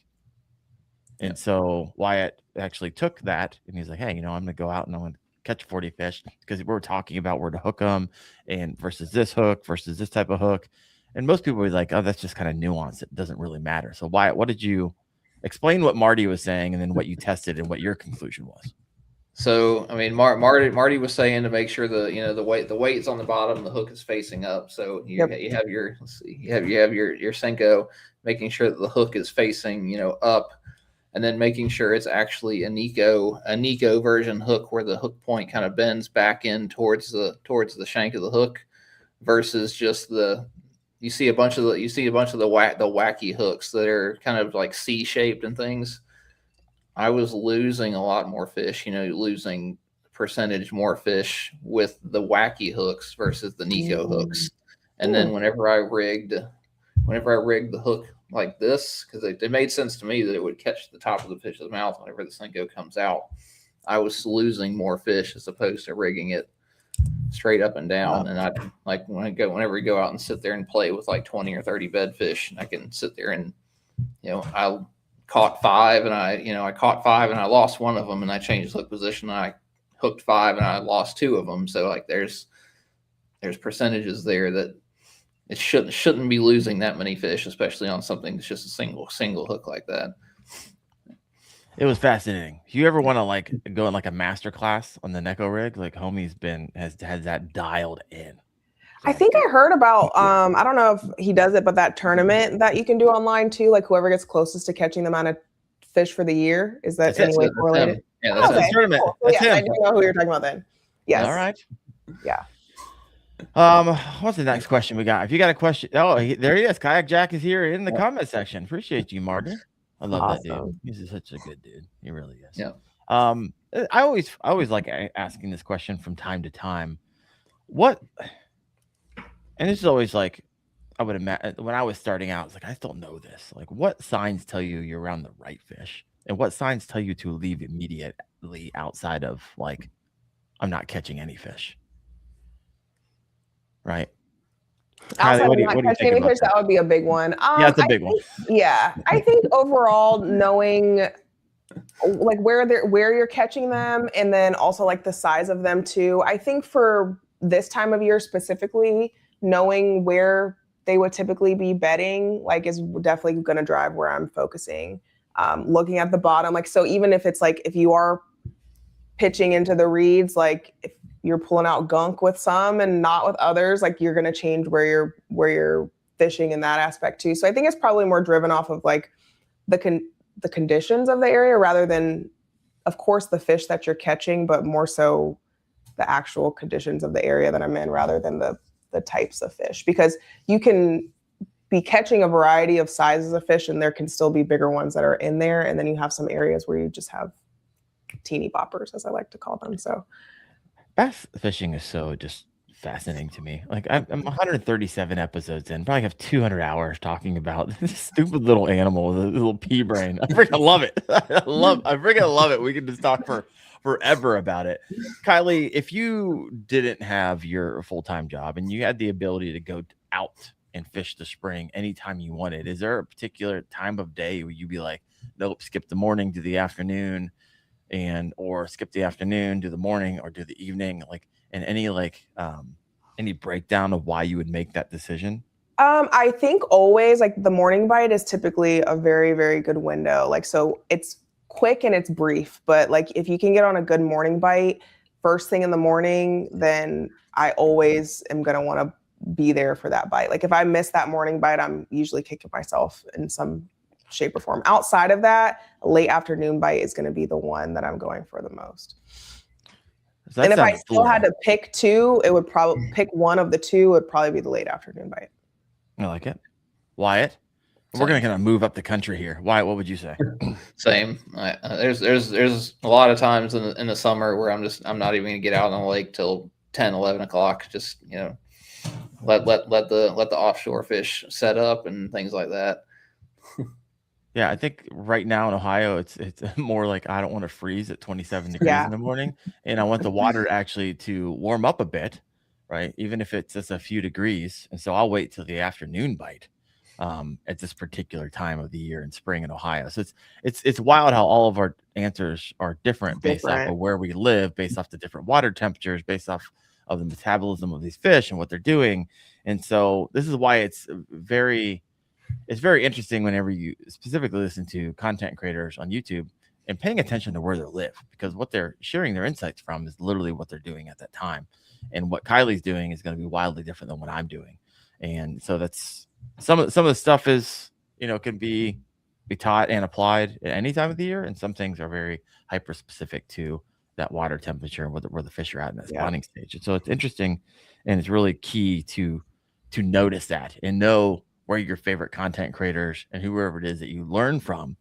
And so Wyatt actually took that and he's like, hey, I'm going to go out and I'm going to catch 40 fish because we're talking about where to hook them and versus this hook versus this type of hook. And most people were like, oh, that's just kind of nuanced. It doesn't really matter. So Wyatt, what did you explain what Marty was saying and then what you tested and what your conclusion was? So I mean, Marty was saying to make sure the weight's on the bottom, the hook is facing up. So you have your you have your Senko, making sure that the hook is facing up, and then making sure it's actually a Nico version hook where the hook point kind of bends back in towards the shank of the hook, versus just you see a bunch of the wacky hooks that are kind of like C-shaped and things. I was losing a lot more fish, losing percentage more fish with the wacky hooks versus the Nico hooks. And then whenever I rigged the hook like this, because it made sense to me that it would catch the top of the fish's mouth whenever the Senko comes out, I was losing more fish as opposed to rigging it straight up and down. And I like whenever we go out and sit there and play with like 20 or 30 bedfish, I can sit there and I caught 5 and I caught 5 and I lost one of them, and I changed hook position and I hooked 5 and I lost 2 of them. So like there's percentages there that it shouldn't be losing that many fish, especially on something that's just a single hook like that. It was fascinating. If you ever want to like go in like a master class on the Neko rig, like homie's has that dialed in. I think I heard about, I don't know if he does it, but that tournament that you can do online too, like whoever gets closest to catching the amount of fish for the year. Is that any way correlated? Yeah, that's the tournament. Cool. So, yeah, I didn't know who you were talking about then. Yes. All right. Yeah. What's the next question we got? If you got a question, there he is. Kayak Jack is here in the comment section. Appreciate you, Martin. I love that dude. He's such a good dude. He really is. Yeah. I always like asking this question from time to time. And this is always like, I would imagine when I was starting out, it's like, I still know this. Like, what signs tell you you're around the right fish? And what signs tell you to leave immediately outside of like, I'm not catching any fish? Right? Outside of not catching any fish, that would be a big one. Yeah, it's a big one. Yeah. I think overall knowing like where you're catching them, and then also like the size of them too. I think for this time of year specifically, knowing where they would typically be bedding, like, is definitely going to drive where I'm focusing. Looking at the bottom, like, so even if it's like, if you are pitching into the reeds, like if you're pulling out gunk with some and not with others, like you're going to change where you're fishing in that aspect too. So I think it's probably more driven off of like the conditions of the area rather than, of course, the fish that you're catching, but more so the actual conditions of the area that I'm in rather than the types of fish, because you can be catching a variety of sizes of fish and there can still be bigger ones that are in there. And then you have some areas where you just have teeny boppers, as I like to call them. So bass fishing is so just fascinating to me. Like I'm 137 episodes in, probably have 200 hours talking about this stupid little animal with a little pea brain. I freaking love it. I freaking love it. We can just talk forever about it. Kylee, if you didn't have your full-time job and you had the ability to go out and fish the spring anytime you wanted, is there a particular time of day where you'd be like, nope, skip the morning, do the afternoon, or skip the afternoon, do the morning, or do the evening? Like, and any breakdown of why you would make that decision? I think always like the morning bite is typically a very, very good window. Like, so it's quick and it's brief, but like if you can get on a good morning bite first thing in the morning, then I always am going to want to be there for that bite. Like if I miss that morning bite, I'm usually kicking myself in some shape or form. Outside of that, a late afternoon bite is going to be the one that I'm going for the most. And if I still had to pick two, it would probably pick one of the two, would probably be the late afternoon bite. I like it. Wyatt? We're going to kind of move up the country here. Wyatt, what would you say? Same. There's a lot of times in the summer where I'm not even going to get out on the lake till 10, 11 o'clock. Just, let the offshore fish set up and things like that. Yeah, I think right now in Ohio, it's more like I don't want to freeze at 27 degrees in the morning, and I want the water actually to warm up a bit, right? Even if it's just a few degrees. And so I'll wait till the afternoon bite at this particular time of the year in spring in Ohio. So it's wild how all of our answers are different based off of where we live, based off the different water temperatures, based off of the metabolism of these fish and what they're doing. And so this is why it's very interesting whenever you specifically listen to content creators on YouTube and paying attention to where they live, because what they're sharing their insights from is literally what they're doing at that time. And what Kylie's doing is going to be wildly different than what I'm doing. And so that's some of the stuff is, can be taught and applied at any time of the year. And some things are very hyper specific to that water temperature and where the fish are at in that spawning stage. And so it's interesting, and it's really key to notice that and know where your favorite content creators and whoever it is that you learn from,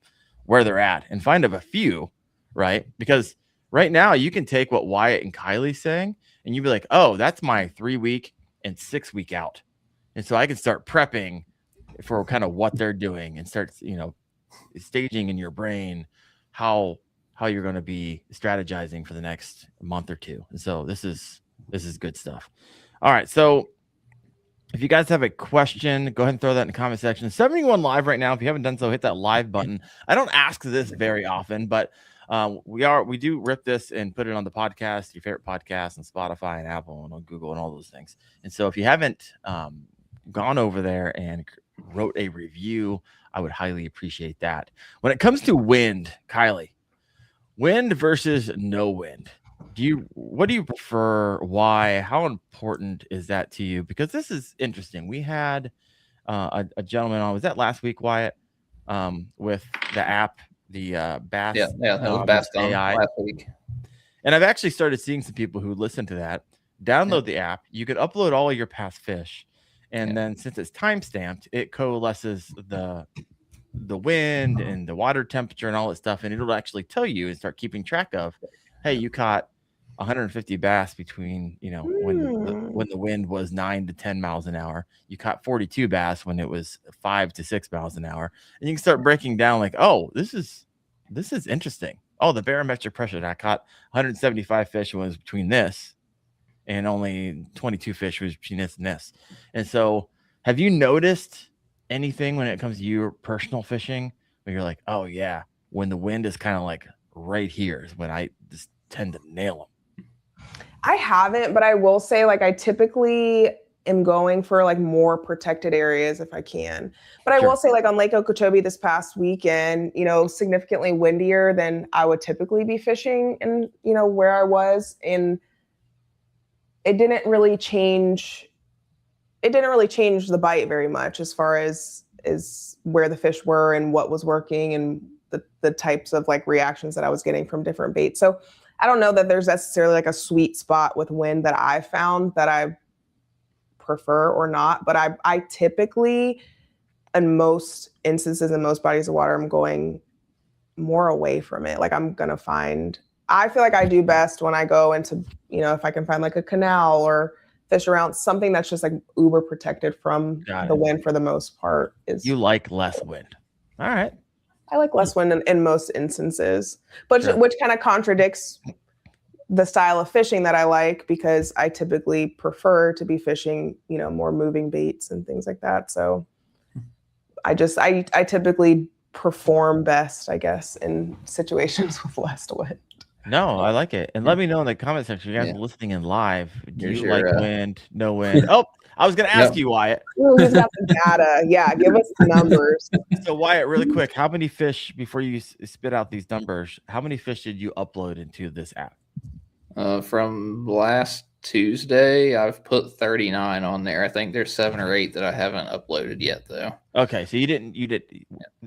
where they're at, and find a few, right? Because right now you can take what Wyatt and Kylie's saying and you'd be like, oh, that's my 3 week and 6 week out. And so I can start prepping for kind of what they're doing and start, staging in your brain how you're going to be strategizing for the next month or two. And so this is good stuff. All right. So if you guys have a question, go ahead and throw that in the comment section. 71 live right now. If you haven't done so, hit that live button. I don't ask this very often, but we do rip this and put it on the podcast, your favorite podcast, and Spotify and Apple and on Google and all those things. And so if you haven't gone over there and wrote a review, I would highly appreciate that. When it comes to wind, Kylee, wind versus no wind, what do you prefer? Why? How important is that to you? Because this is interesting. We had a gentleman on, was that last week, Wyatt, with the app, the Bass. Yeah, that was Bass AI last week. And I've actually started seeing some people who listen to that download the app. You could upload all of your past fish, and then since it's time stamped, it coalesces the wind and the water temperature and all that stuff, and it'll actually tell you and start keeping track of, hey, you caught 150 bass between, when the wind was 9 to 10 miles an hour. You caught 42 bass when it was 5 to 6 miles an hour. And you can start breaking down like, oh, this is interesting. Oh, the barometric pressure that I caught 175 fish was between this, and only 22 fish was between this and this. And so have you noticed anything when it comes to your personal fishing where you're like, oh yeah, when the wind is kind of like right here is when I just tend to nail them? I haven't, but I will say, like, I typically am going for like more protected areas if I can. But I will say, like, on Lake Okeechobee this past weekend, significantly windier than I would typically be fishing in, where I was. And it didn't really change the bite very much as far as where the fish were and what was working and the types of like reactions that I was getting from different baits. So I don't know that there's necessarily like a sweet spot with wind that I found that I prefer or not, but I typically, in most instances, in most bodies of water, I'm going more away from it. Like I feel like I do best when I go into, if I can find like a canal or fish around something that's just like uber protected from the wind for the most part. You like less wind. All right. I like less wind in most instances, but which kind of contradicts the style of fishing that I like, because I typically prefer to be fishing, more moving baits and things like that. So I typically perform best, I guess, in situations with less wind. No, I like it. And let me know in the comment section, you guys listening in live, do you like wind, no wind? Oh, I was going to ask you, Wyatt. Ooh, he's got the data. Yeah, give us the numbers. So, Wyatt, really quick, how many fish, before you spit out these numbers, how many fish did you upload into this app? From last Tuesday, I've put 39 on there. I think there's 7 or 8 that I haven't uploaded yet, though. Okay, so you did.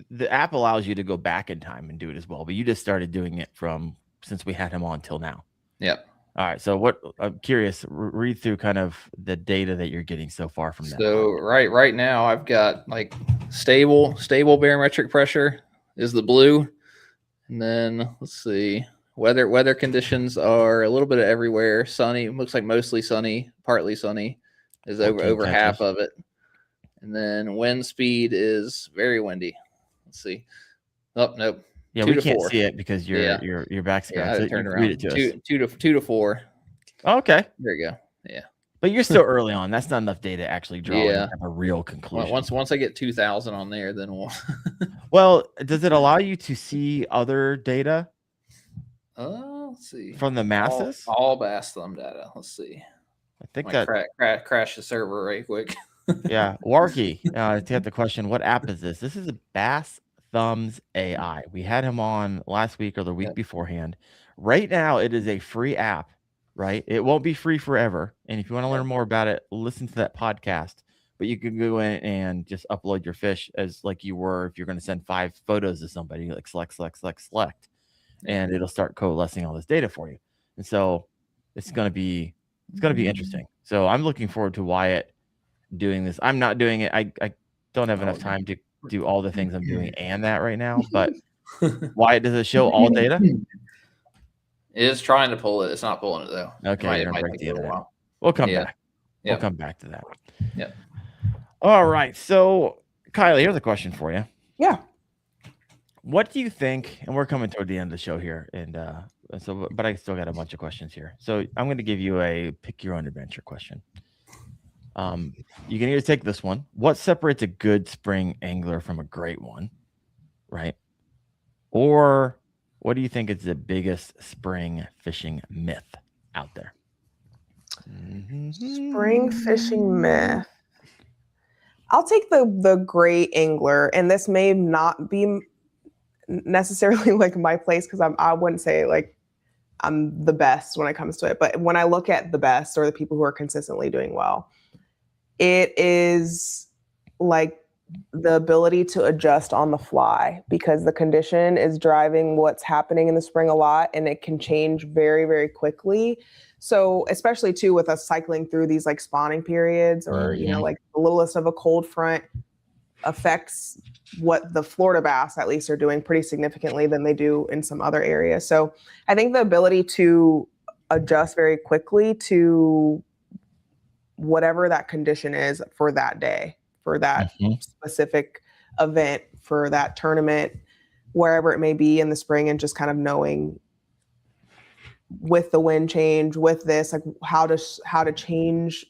The app allows you to go back in time and do it as well, but you just started doing it since we had him on till now. Yep. All right. So what I'm curious, read through kind of the data that you're getting so far from that. So right now I've got like stable barometric pressure is the blue. And then let's see, weather conditions are a little bit of everywhere. Sunny, looks like mostly sunny, partly sunny is over half of it. And then wind speed is very windy. Let's see. Oh, nope. Yeah, we can't see it because your back's so turned around. Read it to us. 2 to 4. Okay. There you go. Yeah. But you're still early on. That's not enough data to actually draw a real conclusion. Once I get 2,000 on there, then we'll. Well, does it allow you to see other data? Let's see. From the masses? All bass thumb data. Let's see. I think crash the server right quick. Yeah. Warky, to get the question, what app is this? This is a Bass Thumbs AI. We had him on last week or the week beforehand. Right now, it is a free app, right? It won't be free forever. And if you want to learn more about it, listen to that podcast. But you can go in and just upload your fish as like you were if you're going to send 5 photos to somebody, like select, and it'll start coalescing all this data for you. And so it's going to be interesting. So I'm looking forward to Wyatt doing this. I'm not doing it. I don't have enough time to do all the things I'm doing and that right now. But Wyatt, does it show all data? It is trying to pull it. It's not pulling it though. Okay, it might break take the a internet. while. We'll come back. Yep. We'll come back to that. Yeah. All right. So, Kylie, here's a question for you. Yeah. What do you think? And we're coming toward the end of the show here, and but I still got a bunch of questions here. So I'm going to give you a pick your own adventure question. You can either take this one. What separates a good spring angler from a great one, right? Or what do you think is the biggest spring fishing myth out there? Spring fishing myth. I'll take the great angler, and this may not be necessarily like my place because I wouldn't say like I'm the best when it comes to it. But when I look at the best or the people who are consistently doing well, it is like the ability to adjust on the fly because the condition is driving what's happening in the spring a lot, and it can change very, very quickly. So especially too with us cycling through these like spawning periods or, you know, like the littlest of a cold front affects what the Florida bass at least are doing pretty significantly than they do in some other areas. So I think the ability to adjust very quickly to whatever that condition is for that day, for that specific event, for that tournament, wherever it may be in the spring, and just kind of knowing with the wind change, with this, like how to change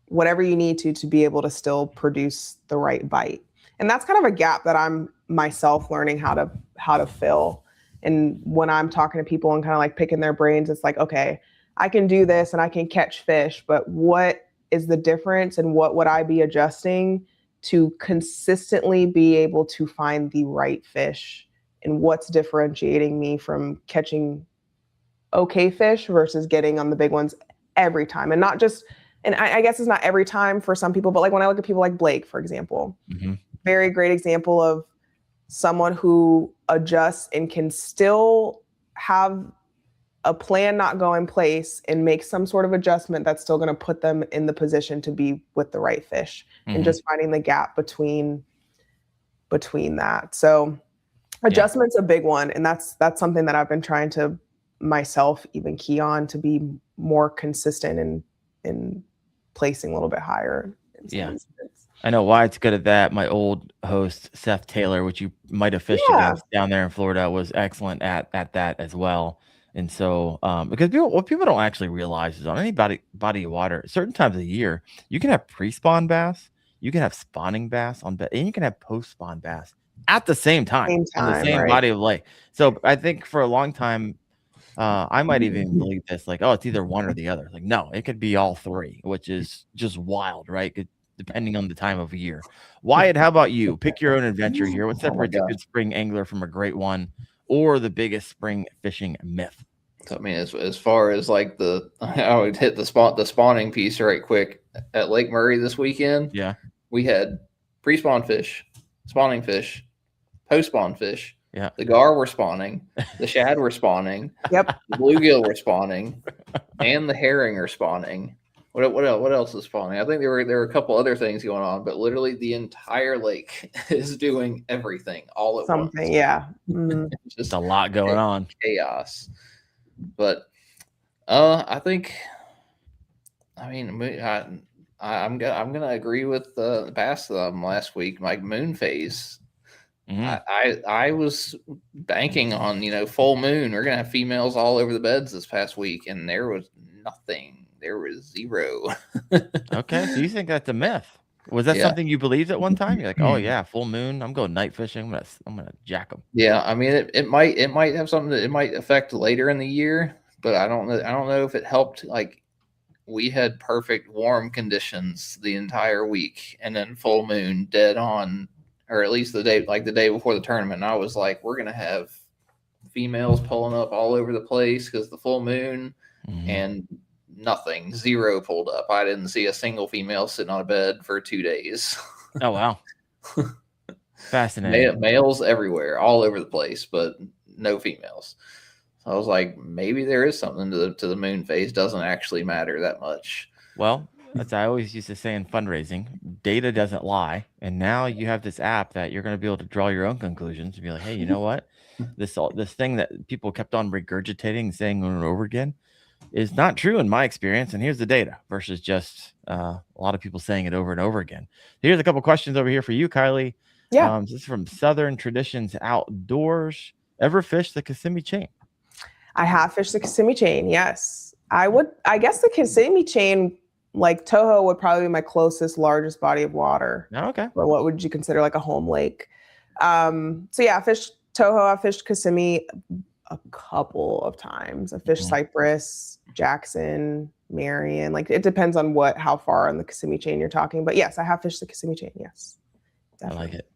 whatever you need to be able to still produce the right bite. And that's kind of a gap that I'm myself learning how to fill. And when I'm talking to people and kind of like picking their brains, it's like, okay, I can do this and I can catch fish, but what is the difference and what would I be adjusting to consistently be able to find the right fish? And what's differentiating me from catching okay fish versus getting on the big ones every time? And not just, and I guess it's not every time for some people, but like when I look at people like Blake, for example, very great example of someone who adjusts and can still have a plan not go in place and make some sort of adjustment that's still going to put them in the position to be with the right fish, and just finding the gap between that. So adjustment's a big one. And that's something that I've been trying to myself even key on to be more consistent in placing a little bit higher. I know Wyatt's good at that. My old host, Seth Taylor, which you might have fished against down there in Florida, was excellent at that as well. And so, because what people don't actually realize is on any body of water, certain times of the year, you can have pre-spawn bass, you can have spawning bass and you can have post-spawn bass at the same time on the same body of lake. So I think for a long time, I might even believe this, like, oh, it's either one or the other. Like, no, it could be all three, which is just wild, right? Depending on the time of year. Wyatt, how about you? Pick your own adventure here. What separates a good spring angler from a great one, or the biggest spring fishing myth? So, I mean, as far as like I would hit the spawning piece right quick at Lake Murray this weekend. Yeah, we had pre-spawn fish, spawning fish, post-spawn fish. Yeah, the gar were spawning, the shad were spawning, the bluegill were spawning, and the herring are spawning. What else is spawning? I think there were a couple other things going on, but literally the entire lake is doing everything all at once. Yeah. It's just a lot going on. Chaos. But I think, I mean, I'm gonna agree with the Bass last week. Like moon phase. I was banking on full moon. We're gonna have females all over the beds this past week, and there was nothing. There was zero. Okay, so you think that's a myth? Was that something you believed at one time? You're like, oh yeah, full moon. I'm going night fishing. I'm gonna jack them. Yeah, I mean, it might have something that it might affect later in the year, but I don't know if it helped. Like, we had perfect warm conditions the entire week, and then full moon dead on or at least the day before the tournament. And I was like, we're gonna have females pulling up all over the place because the full moon, and nothing, zero pulled up. I didn't see a single female sitting on a bed for 2 days. Oh wow, fascinating. Males everywhere, all over the place, but no females. So I was like, maybe there is something to the moon phase. Doesn't actually matter that much. Well, as I always used to say in fundraising, data doesn't lie. And now you have this app that you're going to be able to draw your own conclusions and be like, hey, you know what? This thing that people kept on regurgitating and saying over and over again is not true in my experience. And here's the data versus just a lot of people saying it over and over again. Here's a couple questions over here for you, Kylee. Yeah. This is from Southern Traditions Outdoors. Ever fished the Kissimmee chain? I have fished the Kissimmee chain. Yes, I guess the Kissimmee chain, like Toho, would probably be my closest, largest body of water. Oh, okay. Or what would you consider like a home lake? So yeah, I fished Toho. I fished Kissimmee a couple of times. I fished Cypress, Jackson, Marion. Like it depends on how far on the Kissimmee chain you're talking. But yes, I have fished the Kissimmee chain. Yes, definitely. I like it.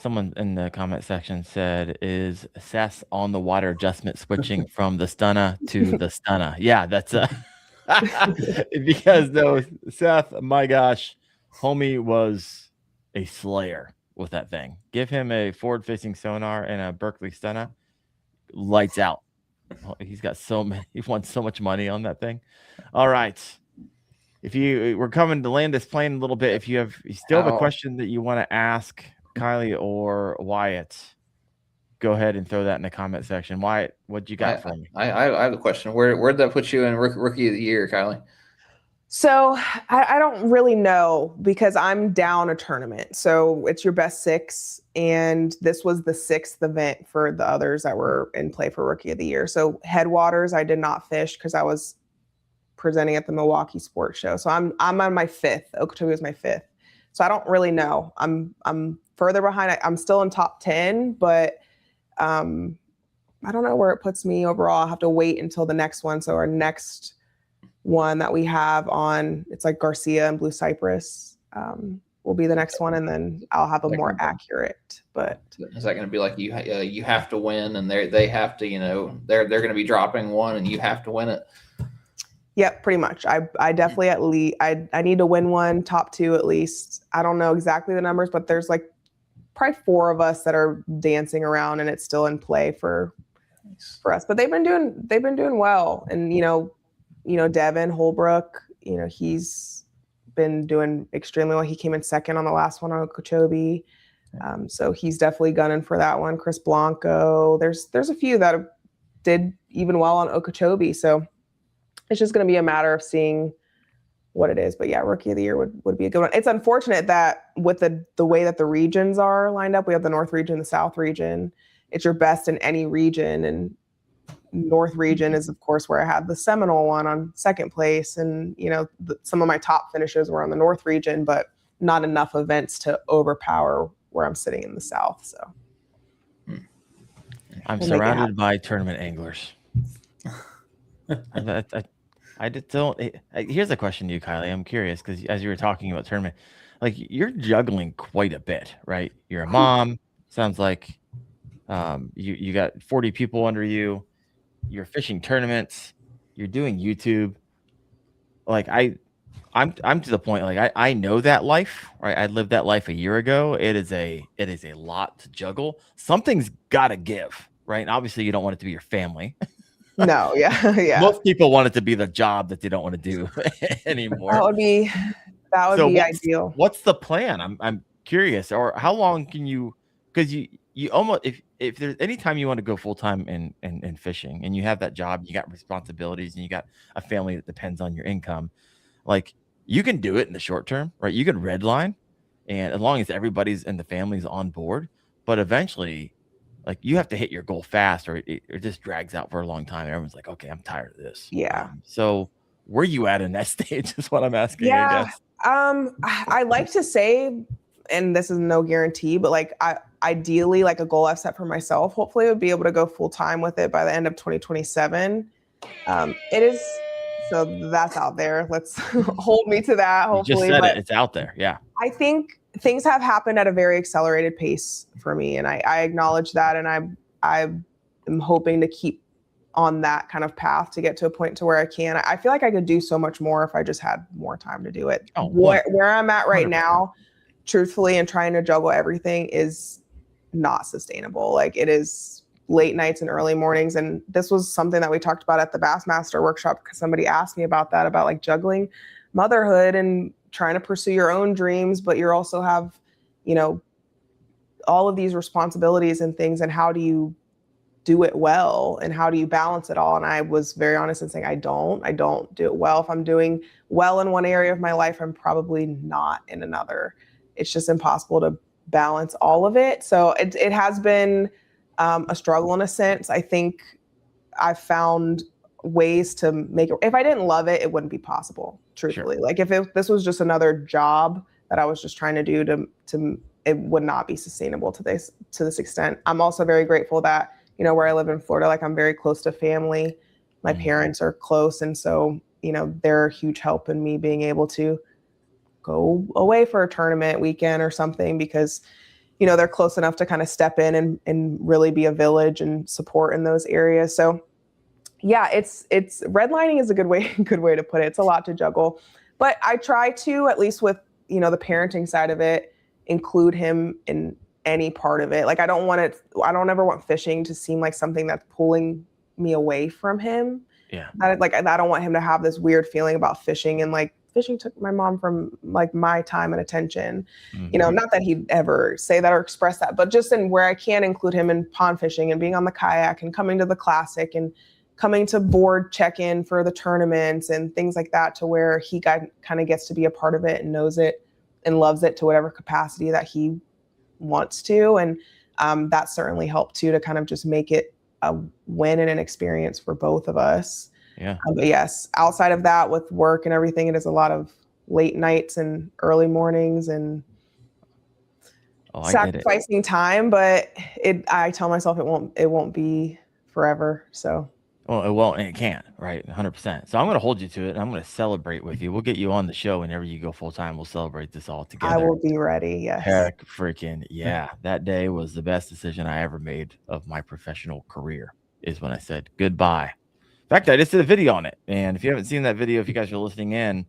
Someone in the comment section said, is Seth on the water adjustment switching from the stunner to the stunner? Yeah, that's because though Seth, my gosh, homie was a slayer with that thing. Give him a forward facing sonar and a Berkeley stunner, lights out. He's got he wants so much money on that thing. All right. We're coming to land this plane a little bit. If you still have a question that you want to ask Kylee or Wyatt, go ahead and throw that in the comment section. Wyatt, what you got for me? I have a question. Where'd that put you in rookie of the year, Kylee? So I don't really know because I'm down a tournament. So it's your best 6. And this was the 6th event for the others that were in play for rookie of the year. So Headwaters, I did not fish because I was presenting at the Milwaukee Sports Show. So I'm on my 5th. Okeechobee is my 5th. So I don't really know. I'm further behind. I'm still in top 10, but I don't know where it puts me overall. I'll have to wait until the next one. So our next one that we have on, it's like Garcia and Blue Cypress will be the next one. And then I'll have a more accurate, but is that going to be like you have to win and they have to, they're going to be dropping one and you have to win it? Yep, pretty much. I definitely at least I need to win one, top 2 at least. I don't know exactly the numbers, but there's like probably 4 of us that are dancing around and it's still in play for us. But they've been doing well. And Devin Holbrook, he's been doing extremely well. He came in 2nd on the last one on Okeechobee. So he's definitely gunning for that one. Chris Blanco. There's a few that did even well on Okeechobee. So it's just going to be a matter of seeing what it is. But yeah, rookie of the year would be a good one. It's unfortunate that with the way that the regions are lined up, we have the North region, the South region. It's your best in any region. And North region is, of course, where I had the Seminole one on 2nd place. And, some of my top finishes were on the North region, but not enough events to overpower where I'm sitting in the South. So I'm surrounded by tournament anglers. I just don't. Here's a question to you, Kylee. I'm curious because as you were talking about tournament, like you're juggling quite a bit, right? You're a mom. Sounds like you got 40 people under you. You're fishing tournaments. You're doing YouTube. Like I'm to the point. Like I know that life. Right? I lived that life a year ago. It is a lot to juggle. Something's got to give, right? And obviously, you don't want it to be your family. No, yeah. Most people want it to be the job that they don't want to do anymore. That would be ideal. What's the plan? I'm curious. Or how long can you? Because you almost if there's any time you want to go full time in fishing and you have that job, you got responsibilities and you got a family that depends on your income, like you can do it in the short term, right? You can redline, and as long as everybody's in the family's on board, but eventually. Like you have to hit your goal fast, or it just drags out for a long time. Everyone's like, "Okay, I'm tired of this." Yeah. So, where you at in that stage is what I'm asking. Yeah. I guess. I like to say, and this is no guarantee, but like ideally, like a goal I've set for myself, hopefully, I would be able to go full time with it by the end of 2027. It is. So that's out there. Let's hold me to that. Hopefully, you just said it. It's out there. Yeah. I think things have happened at a very accelerated pace for me. And I acknowledge that. And I am hoping to keep on that kind of path to get to a point to where I can. I feel like I could do so much more if I just had more time to do it. Where I'm at right 100%. Now, truthfully, and trying to juggle everything is not sustainable. Like, it is late nights and early mornings. And this was something that we talked about at the Bassmaster workshop, because somebody asked me about that, about like juggling motherhood and trying to pursue your own dreams, but you also have, you know, all of these responsibilities and things, and how do you do it well, and how do you balance it all? And I was very honest in saying I don't do it well. If I'm doing well in one area of my life, I'm probably not in another. It's just impossible to balance all of it. So it has been a struggle in a sense. I think I've found ways to make it. If I didn't love it, it wouldn't be possible, truthfully. Sure. Like, if this was just another job that I was just trying to do to it would not be sustainable to this extent. I'm also very grateful that, you know, where I live in Florida, like, I'm very close to family. My parents are close. And so, you know, they're a huge help in me being able to go away for a tournament weekend or something, because, you know, they're close enough to kind of step in and really be a village and support in those areas. So yeah, it's redlining is a good way to put it. It's a lot to juggle, but I try to, at least with, you know, the parenting side of it, include him in any part of it. Like, I don't ever want fishing to seem like something that's pulling me away from him. Yeah. I don't want him to have this weird feeling about fishing, and like, fishing took my mom from like my time and attention. You know, not that he'd ever say that or express that, but just in where I can include him in pond fishing and being on the kayak and coming to the classic and coming to board check-in for the tournaments and things like that, to where he kind of gets to be a part of it and knows it and loves it to whatever capacity that he wants to. And that certainly helped too, to kind of just make it a win and an experience for both of us. Yeah. But yes, outside of that, with work and everything, it is a lot of late nights and early mornings and sacrificing time. But I tell myself it won't be forever. So. Well, it won't, and it can't, right? 100%. So I'm going to hold you to it, and I'm going to celebrate with you. We'll get you on the show whenever you go full time. We'll celebrate this all together. I will be ready. Yes. Heck, freaking yeah! That day was the best decision I ever made of my professional career. Is when I said goodbye. In fact, I just did a video on it, and if you haven't seen that video, if you guys are listening in,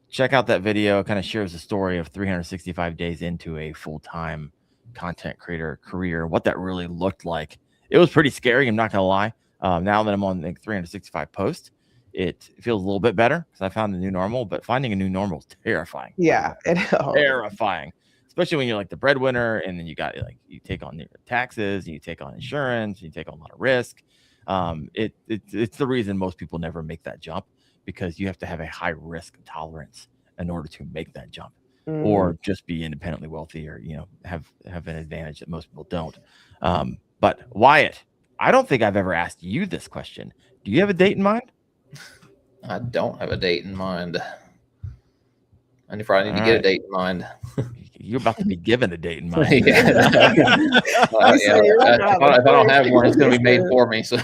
check out that video. It kind of shares the story of 365 days into a full-time content creator career, what that really looked like. It was pretty scary. I'm not going to lie. Now that I'm on like 365 posts, it feels a little bit better because I found the new normal, but finding a new normal is terrifying. Yeah. Terrifying, especially when you're like the breadwinner, and then you got like, you take on your taxes, and you take on insurance, and you take on a lot of risk. It's the reason most people never make that jump, because you have to have a high risk tolerance in order to make that jump, or just be independently wealthy, or, you know, have an advantage that most people don't. But Wyatt, I don't think I've ever asked you this question. Do you have a date in mind? I don't have a date in mind. I probably need to get a date in mind. You're about to be given a date in mind. If I don't have one, it's going to be made for me. So,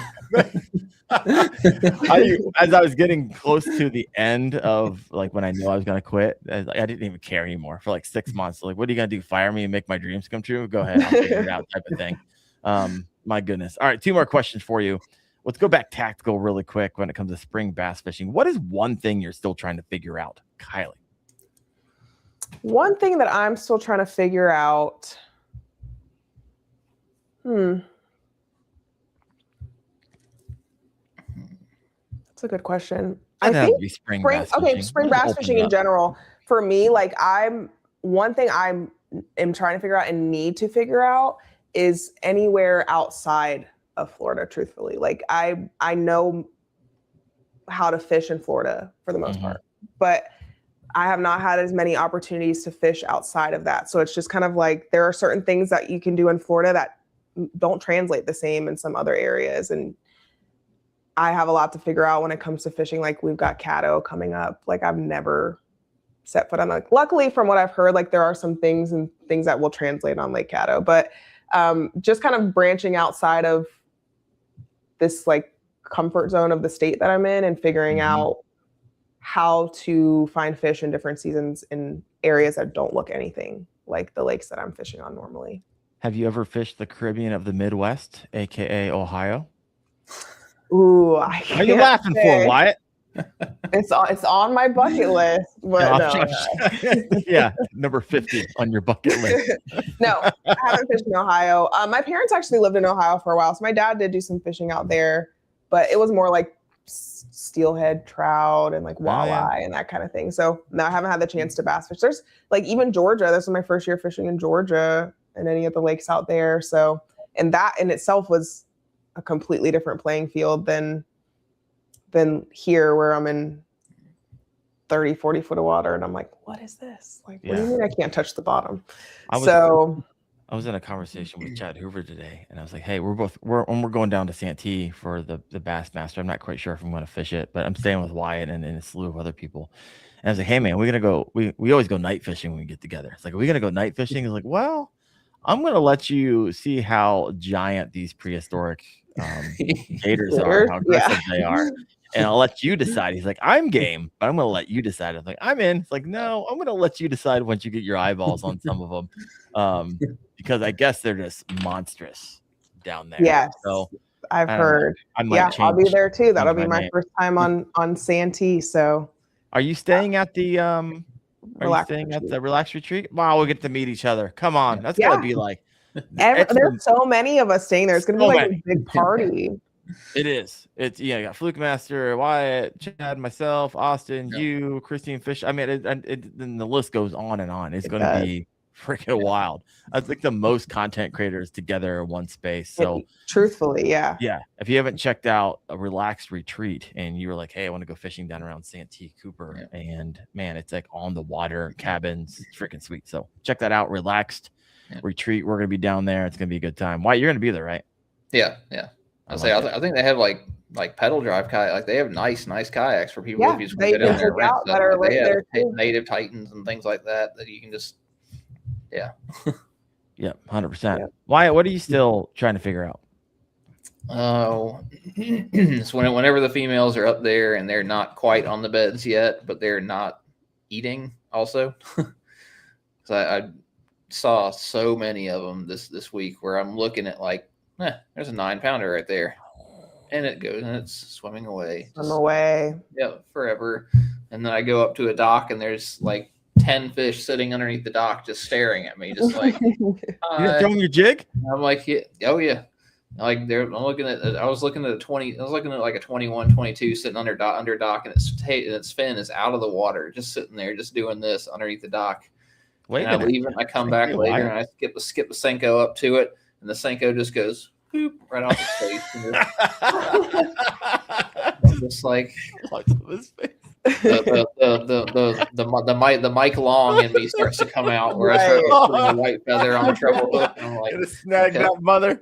as I was getting close to the end of like when I knew I was going to quit, I didn't even care anymore for like 6 months. Like, what are you going to do? Fire me and make my dreams come true? Go ahead, I'll figure it out, type of thing. My goodness. All right, 2 more questions for you. Let's go back tactical really quick when it comes to spring bass fishing. What is one thing you're still trying to figure out, Kylee? One thing that I'm still trying to figure out. That's a good question. I think spring bass fishing in general. For me, like, one thing I am trying to figure out and need to figure out is anywhere outside of Florida, truthfully. Like, I know how to fish in Florida for the most part, but I have not had as many opportunities to fish outside of that. So it's just kind of like, there are certain things that you can do in Florida that don't translate the same in some other areas. And I have a lot to figure out when it comes to fishing. Like, we've got Caddo coming up. Like, I've never set foot on, like, luckily from what I've heard, like, there are some things that will translate on Lake Caddo, but just kind of branching outside of this like comfort zone of the state that I'm in and figuring out how to find fish in different seasons in areas that don't look anything like the lakes that I'm fishing on normally. Have you ever fished the Caribbean of the Midwest, aka Ohio? Ooh, What are you laughing for, Wyatt? It's on my bucket list, but no. Yeah, number 50 on your bucket list. No, I haven't fished in Ohio. My parents actually lived in Ohio for a while, so my dad did do some fishing out there, but it was more like steelhead trout and like walleye and that kind of thing. So no, I haven't had the chance to bass fish. There's like even Georgia. This was my first year fishing in Georgia and any of the lakes out there. So, and that in itself was a completely different playing field than here where I'm in 30, 40 foot of water. And I'm like, what is this? Like, what do you mean I can't touch the bottom? I was in a conversation with Chad Hoover today, and I was like, hey, we're going down to Santee for the Bassmaster. I'm not quite sure if I'm going to fish it, but I'm staying with Wyatt and a slew of other people. And I was like, hey, man, we're going to go. We always go night fishing when we get together. It's like, are we going to go night fishing? He's like, well, I'm going to let you see how giant these prehistoric gators are, how aggressive they are. And I'll let you decide. He's like, I'm game, but I'm going to let you decide. I'm like, I'm in. It's like, no, I'm going to let you decide once you get your eyeballs on some of them. Because I guess they're just monstrous down there. Yes. So I've heard. I'll be there too. That'll be my first time on Santee. So are you staying at the Relax Retreat? Wow, we'll get to meet each other. Come on. That's gotta be like there's so many of us staying there. It's gonna be like a big party. It is. It's you got Fluke Master, Wyatt, Chad, myself, Austin, you, Christine Fish. I mean, then the list goes on and on. It's gonna be freaking wild. I think the most content creators together in one space. So truthfully, yeah. If you haven't checked out a Relaxed Retreat and you were like, hey, I want to go fishing down around Santee Cooper, and man, it's like on the water cabins. It's freaking sweet. So check that out. Relaxed Retreat. We're gonna be down there. It's gonna be a good time. Why you're gonna be there, right? Yeah. I think they have like pedal drive kayak. Like they have nice kayaks for people if you just want to go down there and rent stuff. They have native Titans and things like that you can just. Yeah. 100%. Wyatt, what are you still trying to figure out? Oh, so whenever the females are up there and they're not quite on the beds yet, but they're not eating also. So I saw so many of them this week where I'm looking at like, there's a 9-pounder right there. And it goes and it's swimming away. Forever. And then I go up to a dock and there's like 10 fish sitting underneath the dock just staring at me, just like you throwing your jig? I'm like, yeah. Like I was looking at like a 21, 22 sitting under dock and its fin is out of the water, just sitting there, just doing this underneath the dock. Wait, I leave it, I come back later and I skip the Senko up to it, and the Senko just goes boop, right off his face. I'm just like the Mike Long in me starts to come out, where I start putting a white feather on the treble hook. And I'm like, snag that mother.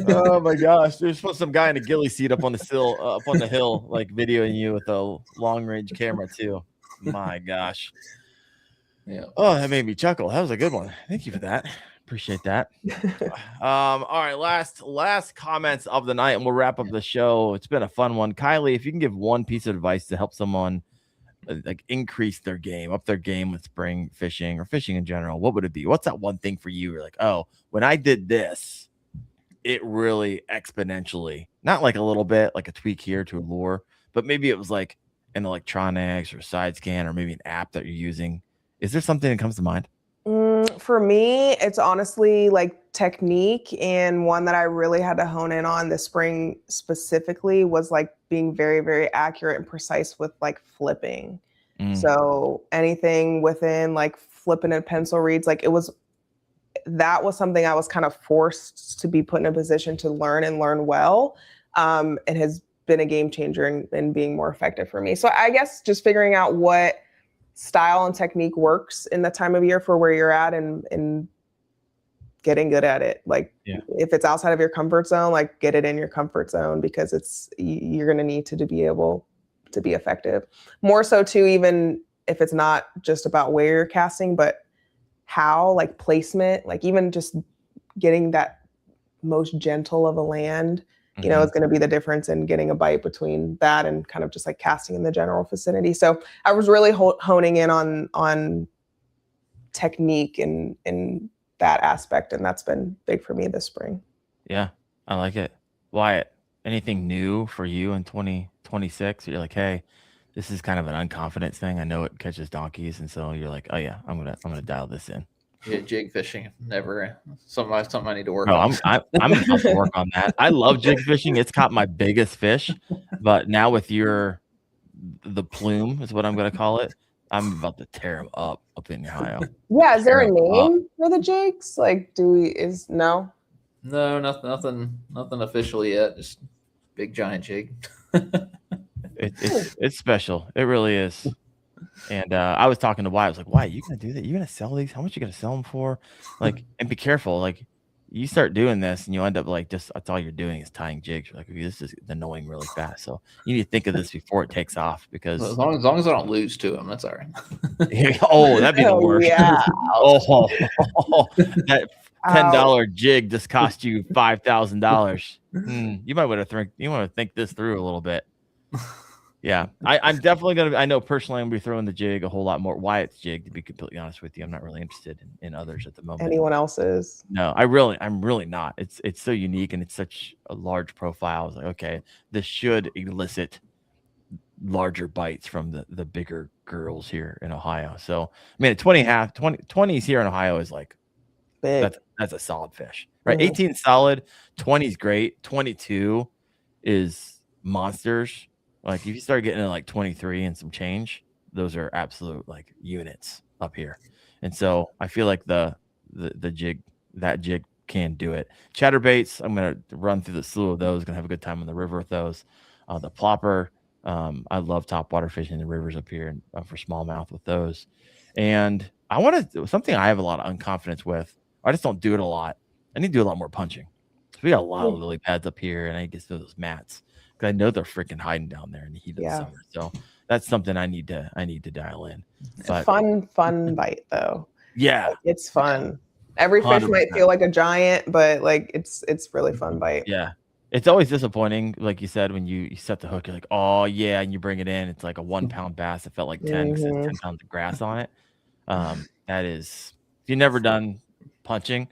Oh my gosh! There's some guy in a ghillie seat up on the hill, like videoing you with a long range camera too. My gosh. Yeah. Oh, that made me chuckle. That was a good one. Thank you for that. Appreciate that. All right, last comments of the night, and we'll wrap up the show. It's been a fun one. Kylee, if you can give one piece of advice to help someone like increase their game, up their game with spring fishing or fishing in general, what would it be? What's that one thing for you? You're like, oh, when I did this, it really exponentially, not like a little bit, like a tweak here to a lure, but maybe it was like an electronics or side scan or maybe an app that you're using. Is there something that comes to mind? For me, it's honestly like technique, and one that I really had to hone in on this spring specifically was like being very, very accurate and precise with like flipping. So anything within like flipping and pencil reads, like that was something I was kind of forced to be put in a position to learn and learn well. It has been a game changer in being more effective for me. So I guess just figuring out what style and technique works in the time of year for where you're at and getting good at it. Like if it's outside of your comfort zone, like get it in your comfort zone, because you're going to need to be able to be effective. More so too, even if it's not just about where you're casting, but how, like placement, like even just getting that most gentle of a land you know, is going to be the difference in getting a bite between that and kind of just like casting in the general vicinity. So I was really honing in on technique in that aspect, and that's been big for me this spring. Yeah, I like it. Wyatt, anything new for you in 2026? You're like, hey, this is kind of an unconfidence thing. I know it catches donkeys, and so you're like, oh yeah, I'm gonna dial this in. Yeah, jig fishing, never something I need to work No, on. I'm about to work on that. I love jig fishing. It's caught my biggest fish, but now with the plume is what I'm gonna call it. I'm about to tear them up in Ohio. Yeah, is there a name for the jigs? Like, no? No, nothing officially yet. Just big giant jig. It's special. It really is. And I was talking to Wyatt. I was like, "Why you gonna do that? You gonna sell these? How much you gonna sell them for? Like, and be careful. Like, you start doing this, and you end up like that's all you're doing is tying jigs. You're like, this is annoying really fast. So you need to think of this before it takes off because as long as I don't lose to them, that's all right. Oh, that'd be the worst. Yeah. That $10 jig just cost you $5,000. You might want to think this through a little bit. Yeah, I'm definitely gonna. I know personally, I'm gonna be throwing the jig a whole lot more. Wyatt's jig, to be completely honest with you, I'm not really interested in others at the moment. Anyone else's? No, I'm really not. It's so unique and it's such a large profile. I was like, okay, this should elicit larger bites from the bigger girls here in Ohio. So I mean, 20s here in Ohio is like big. That's a solid fish, right? 18 solid, 20 is great, 22 is monsters. Like if you start getting to like 23 and some change, those are absolute like units up here. And so I feel like that jig can do it. Chatterbaits, I'm gonna run through the slew of those. Gonna have a good time on the river with those. The plopper, I love topwater fishing in the rivers up here and for smallmouth with those. And I want to something I have a lot of unconfidence with. I just don't do it a lot. I need to do a lot more punching. We got a lot of lily pads up here, and I get to those mats. I know they're freaking hiding down there in the heat of the summer. So that's something I need to dial in. But, fun bite though. Yeah. Like, it's fun. Every fish 100%. Might feel like a giant, but like it's really fun bite. Yeah. It's always disappointing, like you said, when you set the hook, you're like, oh yeah, and you bring it in, it's like a 1 pound bass. It felt like 10 because it's 10 pounds of grass on it. That is, if you've never done punching,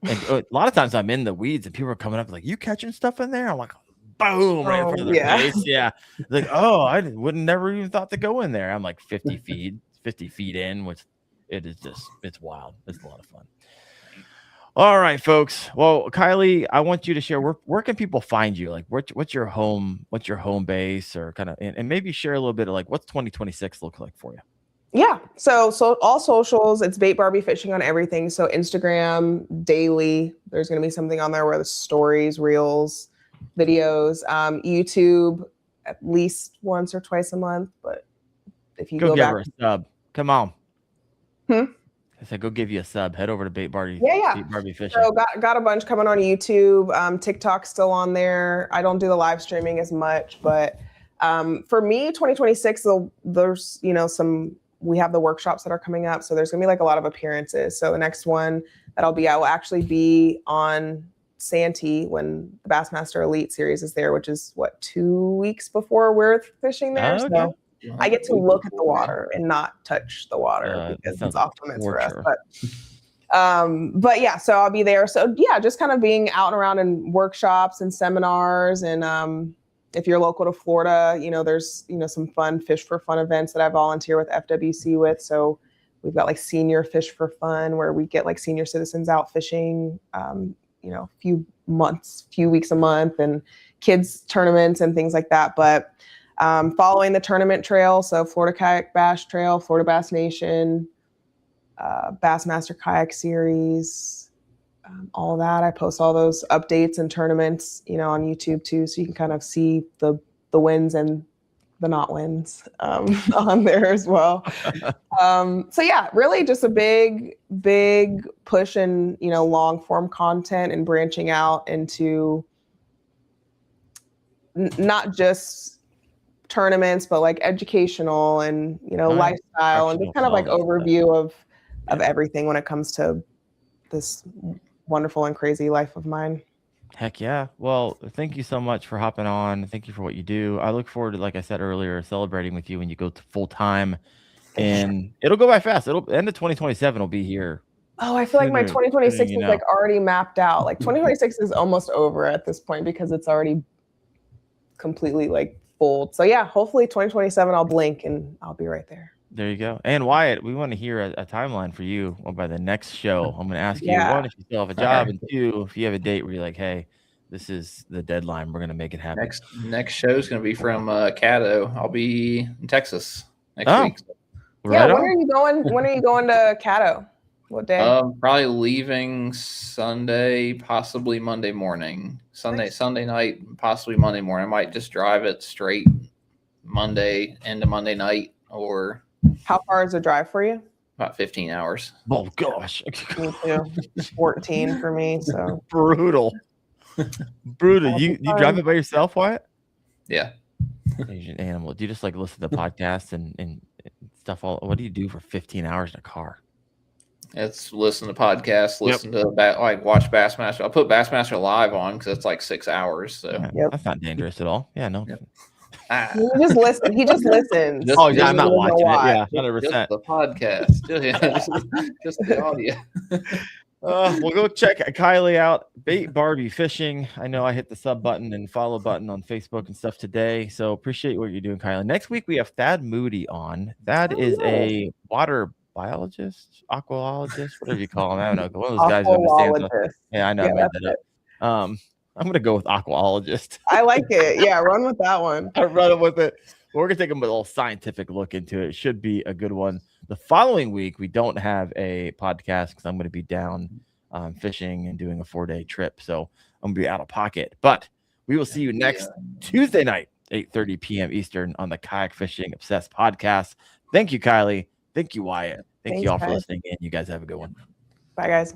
and a lot of times I'm in the weeds and people are coming up like, you catching stuff in there? I'm like, boom, right in front of their face. Yeah. Like, oh, I wouldn't never even thought to go in there. I'm like 50 feet in, which it's wild. It's a lot of fun. All right, folks. Well, Kylee, I want you to share where can people find you? Like what's your home base or kind of and maybe share a little bit of like what's 2026 look like for you? Yeah. So all socials, it's Bait Barbie Fishing on everything. So Instagram, daily, there's going to be something on there where the stories, reels, videos, YouTube at least once or twice a month. But if you go give back, her a sub. Come on. I said, go give you a sub. Head over to Bait Barbie. Yeah. Bait Barbie Fishing. So got a bunch coming on YouTube. TikTok's still on there. I don't do the live streaming as much, but for me, 2026, there's we have the workshops that are coming up. So there's gonna be like a lot of appearances. So the next one that I'll be at will actually be on Santee when the Bassmaster Elite Series is there, which is 2 weeks before we're fishing there. Okay. So I get to look at the water and not touch the water because it's off limits for us. But yeah, so I'll be there. So yeah, just kind of being out and around in workshops and seminars. And if you're local to Florida, there's some fun Fish for Fun events that I volunteer with FWC with. So we've got like senior Fish for Fun where we get like senior citizens out fishing, a few weeks a month, and kids tournaments and things like that. But following the tournament trail, so Florida Kayak Bash Trail, Florida Bass Nation, Bassmaster Kayak Series, all of that. I post all those updates and tournaments, on YouTube too, so you can kind of see the wins and the not wins on there as well. So yeah, really just a big push in long form content and branching out into not just tournaments, but like educational and lifestyle and just kind of like overview of everything when it comes to this wonderful and crazy life of mine. Heck yeah. Well, thank you so much for hopping on. Thank you for what you do. I look forward to, like I said earlier, celebrating with you when you go to full time. And it'll go by fast. It'll end of 2027 will be here. Oh, I feel like my Sooner- 2026 you is know. like already mapped out. Like 2026 is almost over at this point because it's already completely like full. So yeah, hopefully 2027 I'll blink and I'll be right there. There you go. And Wyatt, we want to hear a timeline for you by the next show. I'm going to ask you, Yeah. one, if you still have a job, and two, if you have a date where you're like, hey, this is the deadline. We're going to make it happen. Next show is going to be from Caddo. I'll be in Texas next week. Yeah, when are you going? When are you going to Caddo? What day? Probably leaving Sunday, possibly Monday morning. Sunday night, possibly Monday morning. I might just drive it straight Monday into Monday night, or how far is the drive for you? About 15 hours. Oh gosh, me too. 14 for me. So brutal. You drive it by yourself, Wyatt? Yeah. Asian animal. Do you just like listen to the podcast and stuff? What do you do for 15 hours in a car? It's listen to podcasts, listen to watch Bassmaster. I'll put Bassmaster Live on because it's like 6 hours. So that's not dangerous at all. Yeah, no. Yep. He just listens. He just listens. I'm not watching it. Yeah, 100%. Just the podcast. just the audio. We'll go check Kylee out. Bait Barbie Fishing. I know I hit the sub button and follow button on Facebook and stuff today. So appreciate what you're doing, Kylee. Next week we have Thad Moody on. Thad is a water biologist, aquaologist, whatever you call him. I don't know. One of those guys who understands. Yeah, I know. I made that up. I'm going to go with aquaologist. I like it. Yeah, run with that one. I run with it. We're going to take a little scientific look into it. It should be a good one. The following week, we don't have a podcast because I'm going to be down fishing and doing a 4-day trip. So I'm going to be out of pocket. But we will see you next Tuesday night, 8:30 p.m. Eastern on the Kayak Fishing Obsessed podcast. Thank you, Kylee. Thank you, Wyatt. Thank you all for listening in. You guys have a good one. Bye, guys.